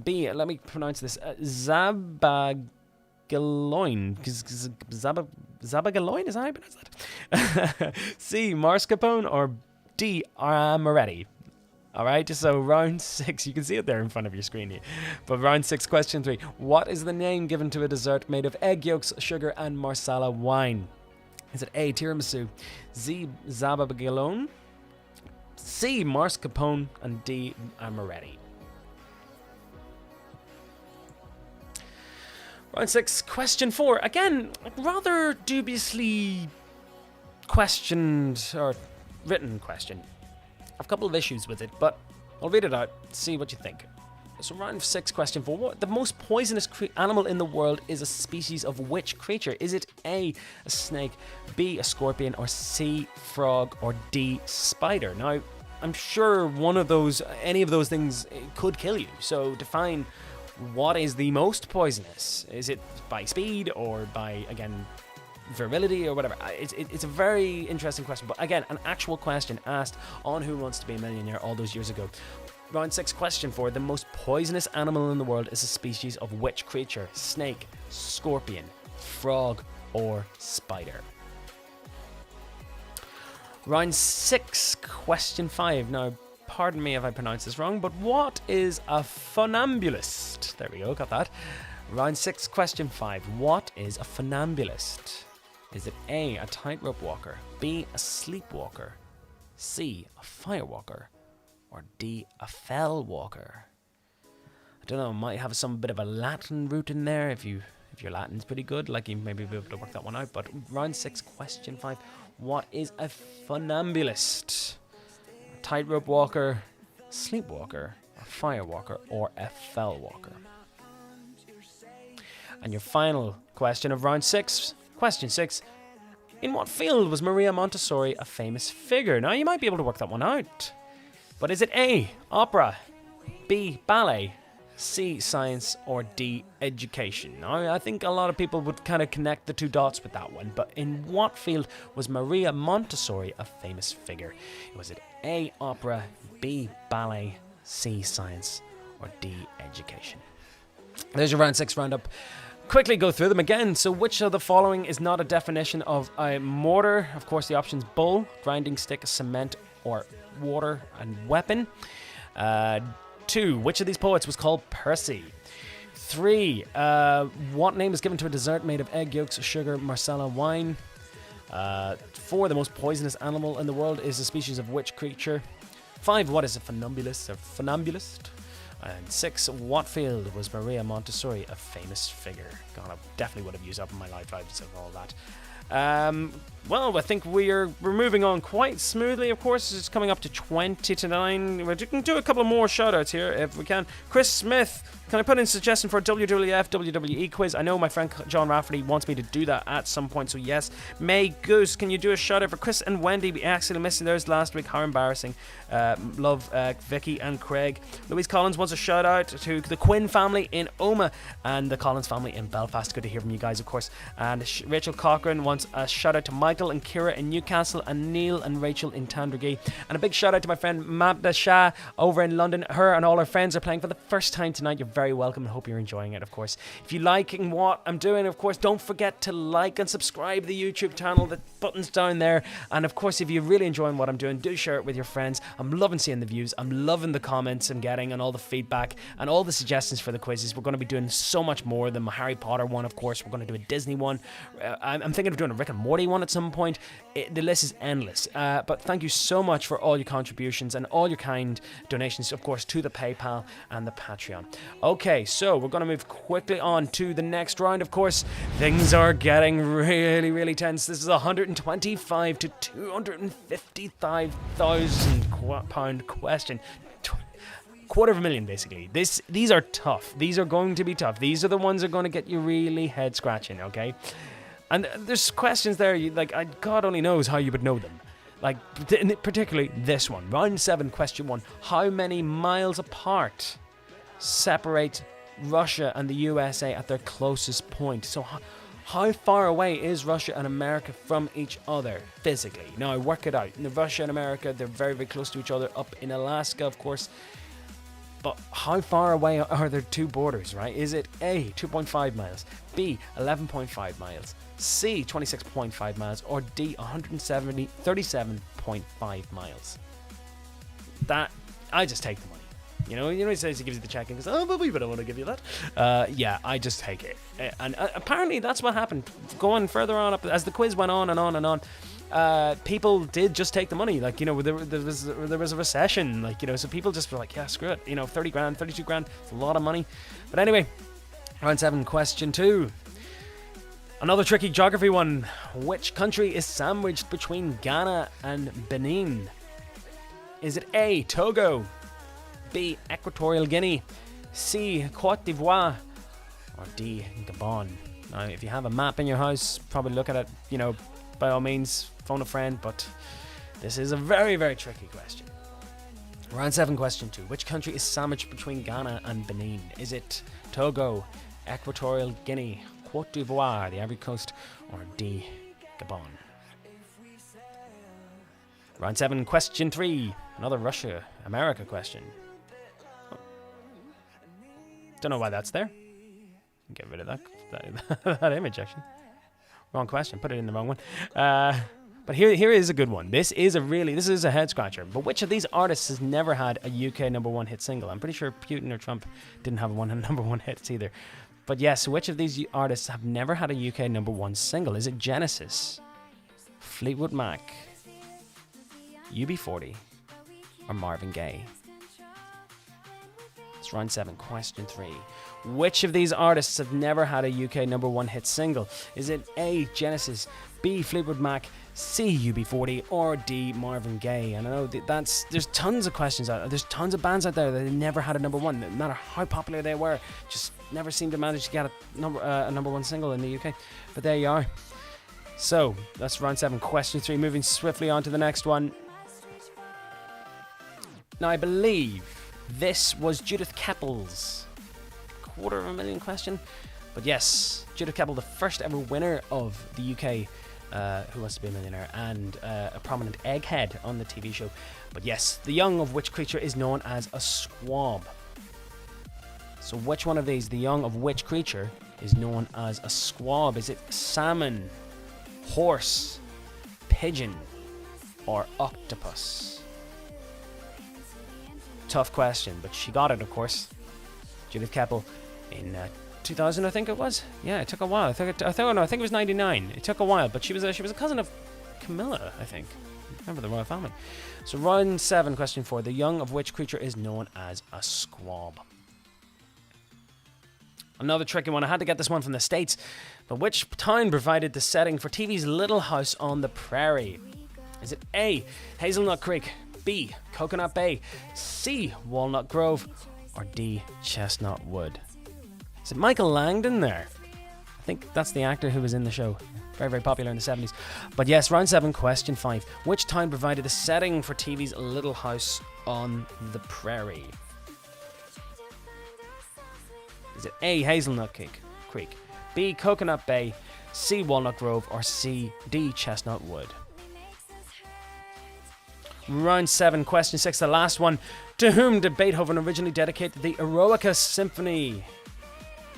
B. Let me pronounce this. Zabagaloin. Zabagaloin, is that how you pronounce that? C. Mascarpone, or D. Amaretti? Alright, so round 6, you can see it there in front of your screen here. But round 6, question 3. What is the name given to a dessert made of egg yolks, sugar, and marsala wine? Is it A. tiramisu, Z. Zabagaloin, C. mascarpone, and D. Amaretti? Round 6, question 4. Again, rather dubiously questioned, or written question. I have a couple of issues with it, but I'll read it out, see what you think. So round 6, question 4. What the most poisonous animal in the world is a species of which creature? Is it A. a snake, B. a scorpion, or C. frog, or D. spider? Now, I'm sure any of those things could kill you, so define what is the most poisonous. Is it by speed, or by, again, virility, or whatever? It's a very interesting question, but again, an actual question asked on Who Wants to Be a Millionaire all those years ago. Round 6, question 4. The most poisonous animal in the world is a species of which creature? Snake, scorpion, frog, or spider? Round 6, question 5. Now, pardon me if I pronounce this wrong, but what is a funambulist? There we go, got that. Round 6, question 5. What is a funambulist? Is it A. a tightrope walker, B. a sleepwalker, C. a firewalker, or D. a fell walker? I don't know, might have some bit of a Latin root in there if your Latin's pretty good, like you maybe be able to work that one out. But round 6, question 5. What is a funambulist? A tightrope walker, sleepwalker, a firewalker, or a fell walker? And your final question of round 6, question 6. In what field was Maria Montessori a famous figure? Now, you might be able to work that one out. But is it A. opera, B. ballet, C. science, or D. education? Now, I think a lot of people would kind of connect the two dots with that one. But in what field was Maria Montessori a famous figure? Was it A. opera, B. ballet, C. science, or D. education? There's your round 6 roundup. Quickly go through them again. So which of the following is not a definition of a mortar? Of course, the options: bowl, grinding stick, cement, or water and weapon. 2. Which of these poets was called Percy? 3. What name is given to a dessert made of egg yolks, sugar, marsala wine? 4. The most poisonous animal in the world is a species of which creature? 5. What is a funambulist? And 6. What field was Maria Montessori a famous figure? God, I definitely would have used up in my life lives of all that. Well, I think we're moving on quite smoothly. Of course, it's coming up to 20 to 9. We can do a couple more shout-outs here if we can. Chris Smith, can I put in a suggestion for a WWF WWE quiz? I know my friend John Rafferty wants me to do that at some point, so yes. May Goose, can you do a shout-out for Chris and Wendy? We actually missed theirs last week. How embarrassing. Love Vicky and Craig. Louise Collins wants a shout-out to the Quinn family in Oma and the Collins family in Belfast. Good to hear from you guys, of course. And Rachel Cochran wants a shout-out to Michael and Kira in Newcastle and Neil and Rachel in Tandragee. And a big shout-out to my friend Mabda Shah over in London. Her and all her friends are playing for the first time tonight. You're very welcome and hope you're enjoying it, of course. If you liking what I'm doing, of course, don't forget to like and subscribe to the YouTube channel. The button's down there. And of course, if you're really enjoying what I'm doing, do share it with your friends. I'm loving seeing the views. I'm loving the comments I'm getting and all the feedback and all the suggestions for the quizzes. We're going to be doing so much more than my Harry Potter one, of course. We're going to do a Disney one. I'm thinking of doing a Rick and Morty one at some point. The list is endless. But thank you so much for all your contributions and all your kind donations, of course, to the PayPal and the Patreon. Okay, so we're going to move quickly on to the next round, of course. Things are getting really, really tense. This is a $125,000 to $255,000 question. 250,000 basically. These are tough. These are going to be tough. These are the ones that are going to get you really head scratching, okay? And there's questions there, God only knows how you would know them. Like, particularly this one. Round 7, question 1. How many miles apart separate Russia and the USA at their closest point? So how far away is Russia and America from each other physically? Now, work it out. Russia and America, they're very, very close to each other up in Alaska, of course. But how far away are their two borders, right? Is it A, 2.5 miles, B, 11.5 miles, C, 26.5 miles, or D, 37.5 miles? That, I just take the money. You know, he says he gives you the check and goes, oh, but we don't want to give you that. Yeah, I just take it. And apparently that's what happened. Going further on up, as the quiz went on and on and on, people did just take the money. Like, there was a recession, so people just were like, yeah, screw it. 30 grand, 32 grand, it's a lot of money. But anyway, round 7, question 2. Another tricky geography one. Which country is sandwiched between Ghana and Benin? Is it A, Togo, B, Equatorial Guinea, C, Cote d'Ivoire, or D, Gabon? Now, if you have a map in your house, probably look at it, by all means, phone a friend, but this is a very, very tricky question. Round 7, question 2. Which country is sandwiched between Ghana and Benin? Is it Togo, Equatorial Guinea, Cote d'Ivoire, the Ivory Coast, or D, Gabon? Round 7, question 3. Another Russia-America question. Don't know why that's there. Get rid of that image, actually. Wrong question. Put it in the wrong one. But here is a good one. This is a head scratcher. But which of these artists has never had a UK #1 hit single? I'm pretty sure Putin or Trump didn't have one #1 hits either. But yes, which of these artists have never had a UK #1 single? Is it Genesis, Fleetwood Mac, UB40, or Marvin Gaye? It's round 7, question 3. Which of these artists have never had a UK #1 hit single? Is it A, Genesis, B, Fleetwood Mac, C, UB40, or D, Marvin Gaye? And I know there's tons of questions out there. There's tons of bands out there that never had a #1, no matter how popular they were, just never seemed to manage to get a #1 single in the UK. But there you are. So that's round 7, question 3. Moving swiftly on to the next one. Now, I believe this was Judith Keppel's 250,000 question. But yes, Judith Keppel, the first ever winner of the UK Who Wants to Be a Millionaire, and a prominent egghead on the TV show. But yes, the young of which creature is known as a squab? So which one of these, the young of which creature, is known as a squab? Is it salmon, horse, pigeon, or octopus? Tough question, but she got it, of course. Judith Keppel in 2000, I think it was. Yeah, it took a while. I think it was 99. It took a while, but she was a cousin of Camilla, I think. Remember the royal family. So round 7, question 4. The young of which creature is known as a squab? Another tricky one. I had to get this one from the States. But which town provided the setting for TV's Little House on the Prairie? Is it A, Hazelnut Creek, B, Coconut Bay, C, Walnut Grove, or D, Chestnut Wood? Is it Michael Langdon there? I think that's the actor who was in the show. Very, very popular in the 70s. But yes, round 7, question 5. Which town provided the setting for TV's Little House on the Prairie? Is it A, Hazelnut Creek, B, Coconut Bay, C, Walnut Grove, or D, Chestnut Wood? Round 7, question 6, the last one. To whom did Beethoven originally dedicate the Eroica Symphony?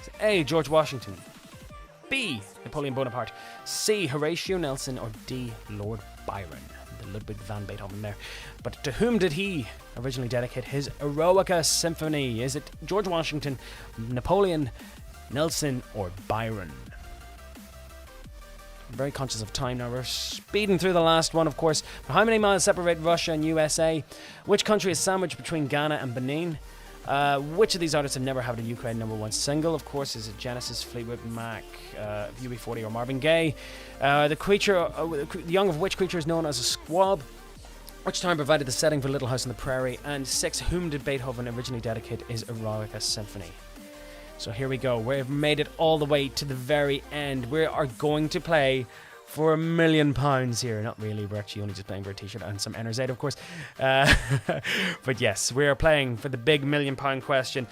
Is it A, George Washington, B, Napoleon Bonaparte, C, Horatio Nelson, or D, Lord Byron? The Ludwig van Beethoven there. But to whom did he originally dedicate his Eroica Symphony? Is it George Washington, Napoleon, Nelson, or Byron? I'm very conscious of time now. We're speeding through the last one, of course. But how many miles separate Russia and USA? Which country is sandwiched between Ghana and Benin? Which of these artists have never had a UK #1 single? Of course, is it Genesis, Fleetwood Mac, UB40, or Marvin Gaye? The young of which creature is known as a squab? Which town provided the setting for Little House on the Prairie? And 6, whom did Beethoven originally dedicate his Eroica Symphony? So here we go. We've made it all the way to the very end. We are going to play for £1 million here. Not really, we're actually only just playing for a t-shirt and some NRZ, of course. But yes, we are playing for the big £1 million question.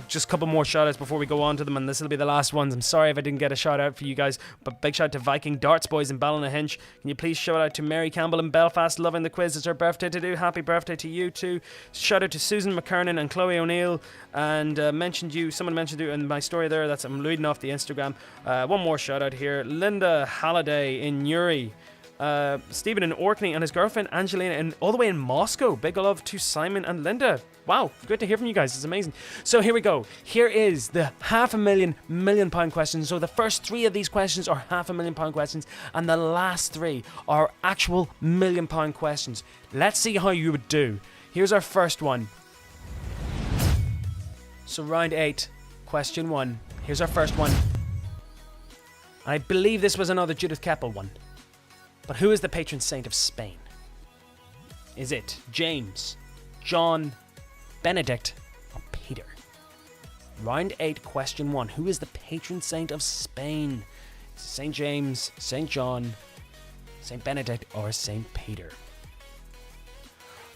Just a couple more shout-outs before we go on to them, and this will be the last ones. I'm sorry if I didn't get a shout-out for you guys, but big shout-out to Viking Darts Boys in Ballynahinch. Can you please shout-out to Mary Campbell in Belfast, loving the quiz. It's her birthday to do. Happy birthday to you too. Shout-out to Susan McKernan and Chloe O'Neill, and someone mentioned you in my story there. I'm reading off the Instagram. One more shout-out here. Linda Halliday in Newry, Stephen in Orkney, and his girlfriend Angelina all the way in Moscow. Big love to Simon and Linda. Wow, great to hear from you guys. It's amazing. So here we go. Here is the £500,000 million question. So the first 3 of these questions are £500,000 questions, and the last 3 are actual £1 million questions. Let's see how you would do. Here's our first one. So round 8, question 1. Here's our first one. I believe this was another Judith Keppel one. But who is the patron saint of Spain? Is it James, John, Benedict, or Peter? Round 8, question 1. Who is the patron saint of Spain? Is it St. James, St. John, St. Benedict, or St. Peter?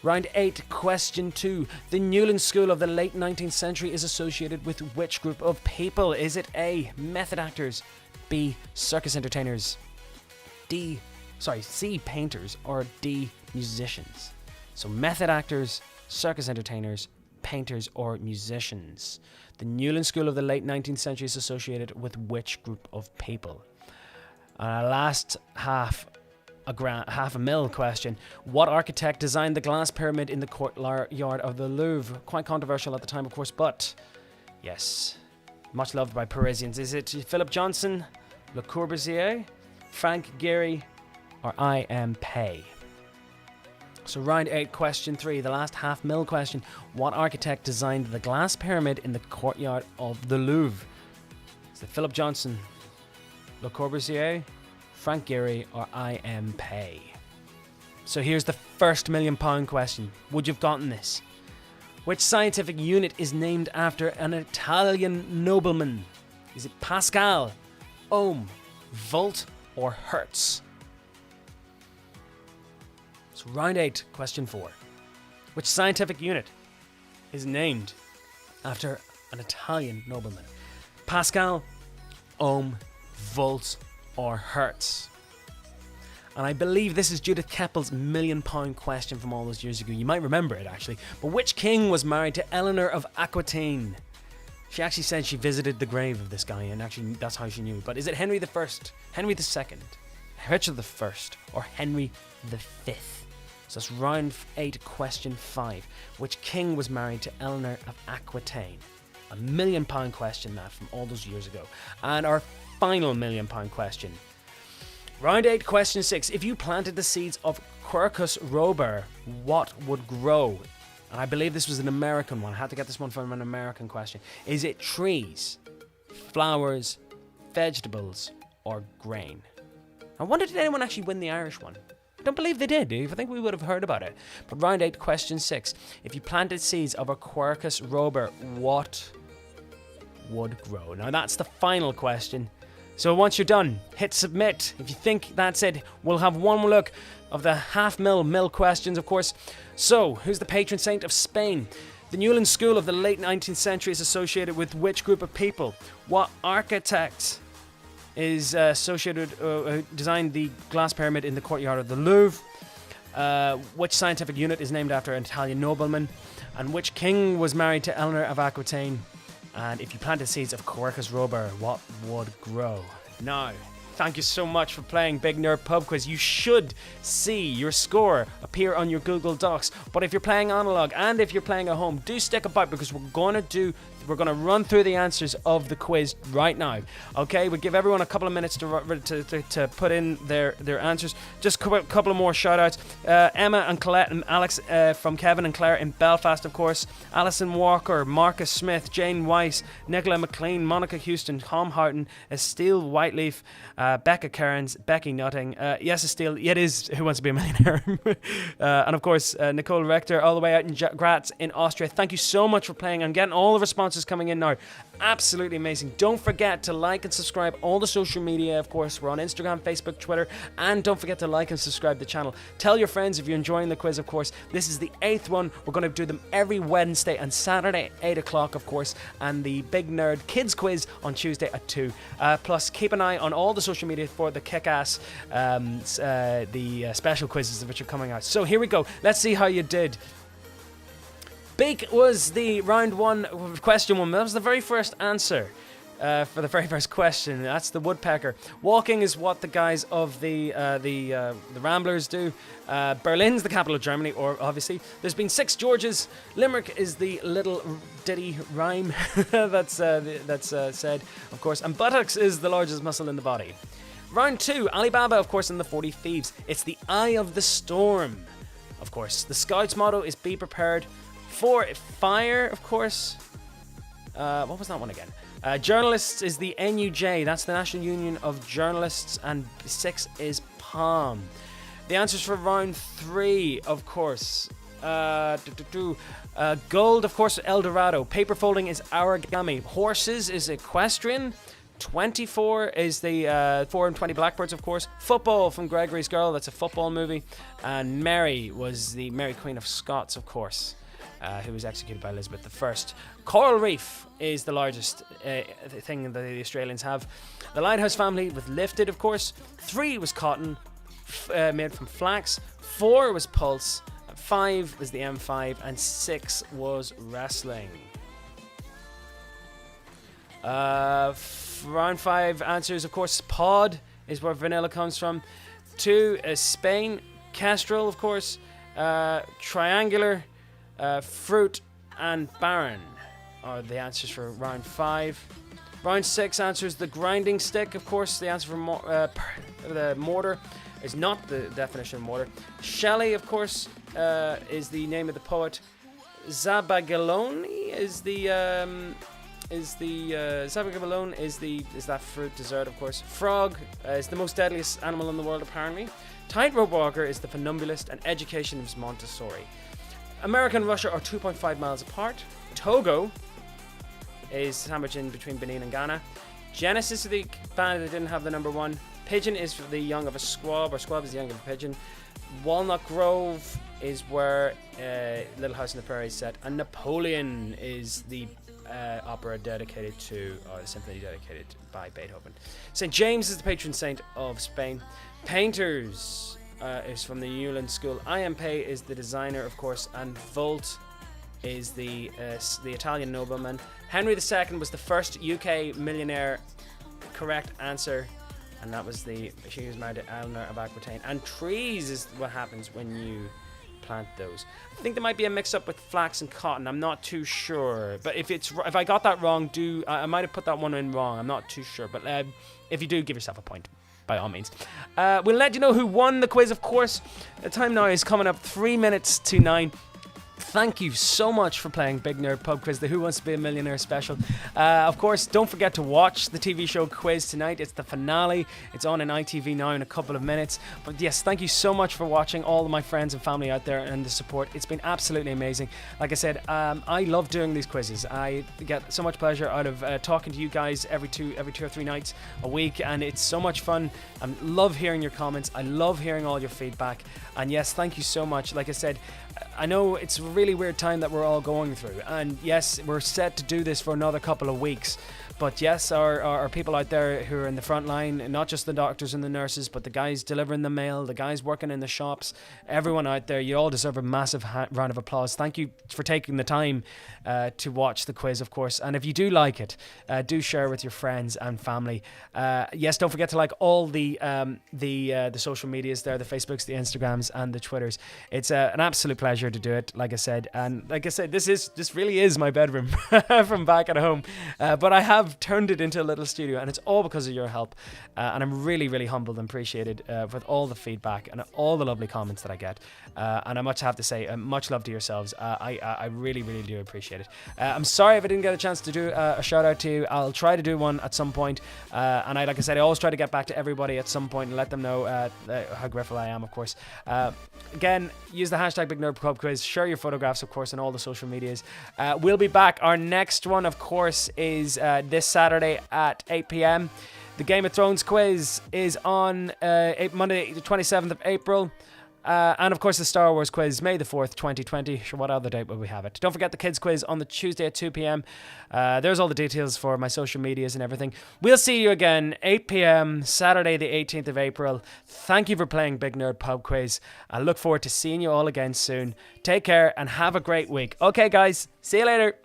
Round 8, question 2. The Newland School of the late 19th century is associated with which group of people? Is it A, method actors, B, circus entertainers, C, painters, or D, musicians? So method actors, circus entertainers, painters, or musicians. The Newland School of the late 19th century is associated with which group of people? Last £500,000 question. What architect designed the glass pyramid in the courtyard of the Louvre? Quite controversial at the time, of course, but yes, much loved by Parisians. Is it Philip Johnson, Le Corbusier, Frank Gehry, or I.M. Pei? So round 8, question 3, the last £500,000 question. What architect designed the glass pyramid in the courtyard of the Louvre? Is it Philip Johnson, Le Corbusier, Frank Gehry, or I.M. Pei? So here's the first £1 million question. Would you have gotten this? Which scientific unit is named after an Italian nobleman? Is it Pascal, ohm, volt, or hertz? So round 8, question 4. Which scientific unit is named after an Italian nobleman? Pascal, ohm, volt, or hertz? And I believe this is Judith Keppel's £1 million question from all those years ago. You might remember it, actually. But which king was married to Eleanor of Aquitaine? She actually said she visited the grave of this guy, and actually that's how she knew. But is it Henry I, Henry II, Richard I, or Henry V? So that's round 8, question 5. Which king was married to Eleanor of Aquitaine? A £1 million question, that, from all those years ago. And our final £1 million question. Round 8, question 6. If you planted the seeds of Quercus robur, what would grow? And I believe this was an American one. I had to get this one from an American question. Is it trees, flowers, vegetables, or grain? I wonder, did anyone actually win the Irish one? I don't believe they did, Dave. I think we would have heard about it. But round 8, question 6. If you planted seeds of a Quercus robur, what would grow? Now that's the final question. So once you're done, hit submit. If you think that's it, we'll have one more look of the £500,000 questions, of course. So, who's the patron saint of Spain? The Newland School of the late 19th century is associated with which group of people? What architect is designed the glass pyramid in the courtyard of the Louvre? Which scientific unit is named after an Italian nobleman? And which king was married to Eleanor of Aquitaine? And if you planted seeds of Quercus robur, what would grow? Now, thank you so much for playing Big Nerd Pub Quiz. You should see your score appear on your Google Docs. But if you're playing analog and if you're playing at home, do stick about, because we're going to run through the answers of the quiz right now. Okay, we'll give everyone a couple of minutes to put in their answers. Just a couple of more shout outs. Emma and Colette and Alex from Kevin and Claire in Belfast, of course. Alison Walker, Marcus Smith, Jane Weiss, Nicola McLean, Monica Houston, Tom Houghton, Estelle Whiteleaf, Becca Cairns, Becky Nutting, Yes Steele, it is Who Wants to Be a Millionaire, and of course Nicole Rector, all the way out in Graz in Austria. Thank you so much for playing. I'm getting all the responses coming in now. Absolutely amazing. Don't forget to like and subscribe all the social media. Of course, we're on Instagram, Facebook, Twitter, and don't forget to like and subscribe the channel. Tell your friends if you're enjoying the quiz. Of course, this is the 8th one. We're going to do them every Wednesday and Saturday at 8 o'clock, of course, and the Big Nerd Kids quiz on Tuesday at 2. Plus, keep an eye on all the social media for the kick-ass special quizzes which are coming out. So here we go. Let's see how you did. Big was the round 1, question 1. That was the very first answer for the very first question. That's the woodpecker. Walking is what the guys of the Ramblers do. Berlin's the capital of Germany, or obviously. There's been 6 Georges. Limerick is the little ditty rhyme that's said, of course. And buttocks is the largest muscle in the body. Round 2, Alibaba, of course, and the 40 Thieves. It's the eye of the storm, of course. The Scouts' motto is be prepared. 4, fire, of course. What was that one again? Journalists is the NUJ. That's the National Union of Journalists. And 6 is Palm. The answers for round 3, of course. Gold, of course, El Dorado. Paper folding is origami. Horses is equestrian. 24 is the 4 and 20 Blackbirds, of course. Football from Gregory's Girl. That's a football movie. And Mary was the Mary Queen of Scots, of course. Who was executed by Elizabeth I. Coral reef is the largest thing that the Australians have. The Lighthouse family with lifted, of course. 3 was cotton, made from flax. 4 was pulse. 5 was the M5, and 6 was wrestling. Round 5 answers, of course. Pod is where vanilla comes from. 2 is Spain. Kestrel, of course. Triangular. Fruit and barren are the answers for round 5. Round 6 answers the grinding stick, of course. The answer for the mortar is not the definition of mortar. Shelley, of course, is the name of the poet. Zabagalone is that fruit dessert, of course. Frog is the most deadliest animal in the world, apparently. Tightrope walker is the funambulist, and education is Montessori. America and Russia are 2.5 miles apart. Togo is sandwiched in between Benin and Ghana. Genesis is the band that didn't have the number 1. Pigeon is for the young of a squab, or squab is the young of a pigeon. Walnut Grove is where Little House on the Prairie is set. And Napoleon is the opera dedicated to, or the symphony dedicated by Beethoven. St. James is the patron saint of Spain. Painters is from the Newland School. IMP is the designer, of course, and Volt is the Italian nobleman. Henry II was the first UK millionaire. Correct answer, and that was she was married to Eleanor of Aquitaine. And trees is what happens when you plant those. I think there might be a mix up with flax and cotton. I'm not too sure, but if I got that wrong, I might have put that one in wrong. I'm not too sure, but if you do, give yourself a point. By all means. We'll let you know who won the quiz, of course. The time now is coming up 3 minutes to 9. Thank you so much for playing Big Nerd Pub Quiz, the Who Wants to Be a Millionaire special. Of course, don't forget to watch the TV show Quiz tonight. It's the finale. It's on in ITV now in a couple of minutes. But yes, thank you so much for watching, all of my friends and family out there, and the support. It's been absolutely amazing. Like I said, I love doing these quizzes. I get so much pleasure out of talking to you guys every two or three nights a week, and it's so much fun. I love hearing your comments. I love hearing all your feedback. And yes, thank you so much. Like I said, I know it's a really weird time that we're all going through, and yes, we're set to do this for another couple of weeks. But yes, our people out there who are in the front line, not just the doctors and the nurses, but the guys delivering the mail, the guys working in the shops, everyone out there, you all deserve a massive round of applause. Thank you for taking the time to watch the quiz, of course. And if you do like it, do share with your friends and family. Yes, don't forget to like all the social medias there, the Facebooks, the Instagrams, and the Twitters. It's an absolute pleasure to do it. Like I said. And like I said, this really is my bedroom from back at home. But I have turned it into a little studio, and it's all because of your help. And I'm really, really humbled and appreciated with all the feedback and all the lovely comments that I get. And I much have to say, much love to yourselves. I really, really do appreciate it. I'm sorry if I didn't get a chance to do a shout out to you. I'll try to do one at some point. And like I said, I always try to get back to everybody at some point and let them know how grateful I am, of course. Again, use the hashtag BigNerdPubQuiz. Share your photographs, of course, on all the social medias. We'll be back. Our next one, of course, is this Saturday at 8 p.m. The Game of Thrones quiz is on Monday, the 27th of April. And of course the Star Wars quiz, May the 4th, 2020. Sure, what other date will we have it? Don't forget the kids quiz on the Tuesday at 2 p.m. There's all the details for my social medias and everything. We'll see you again 8 p.m. Saturday the 18th of April. Thank you for playing Big Nerd Pub Quiz. I look forward to seeing you all again soon. Take care and have a great week. Okay guys, see you later.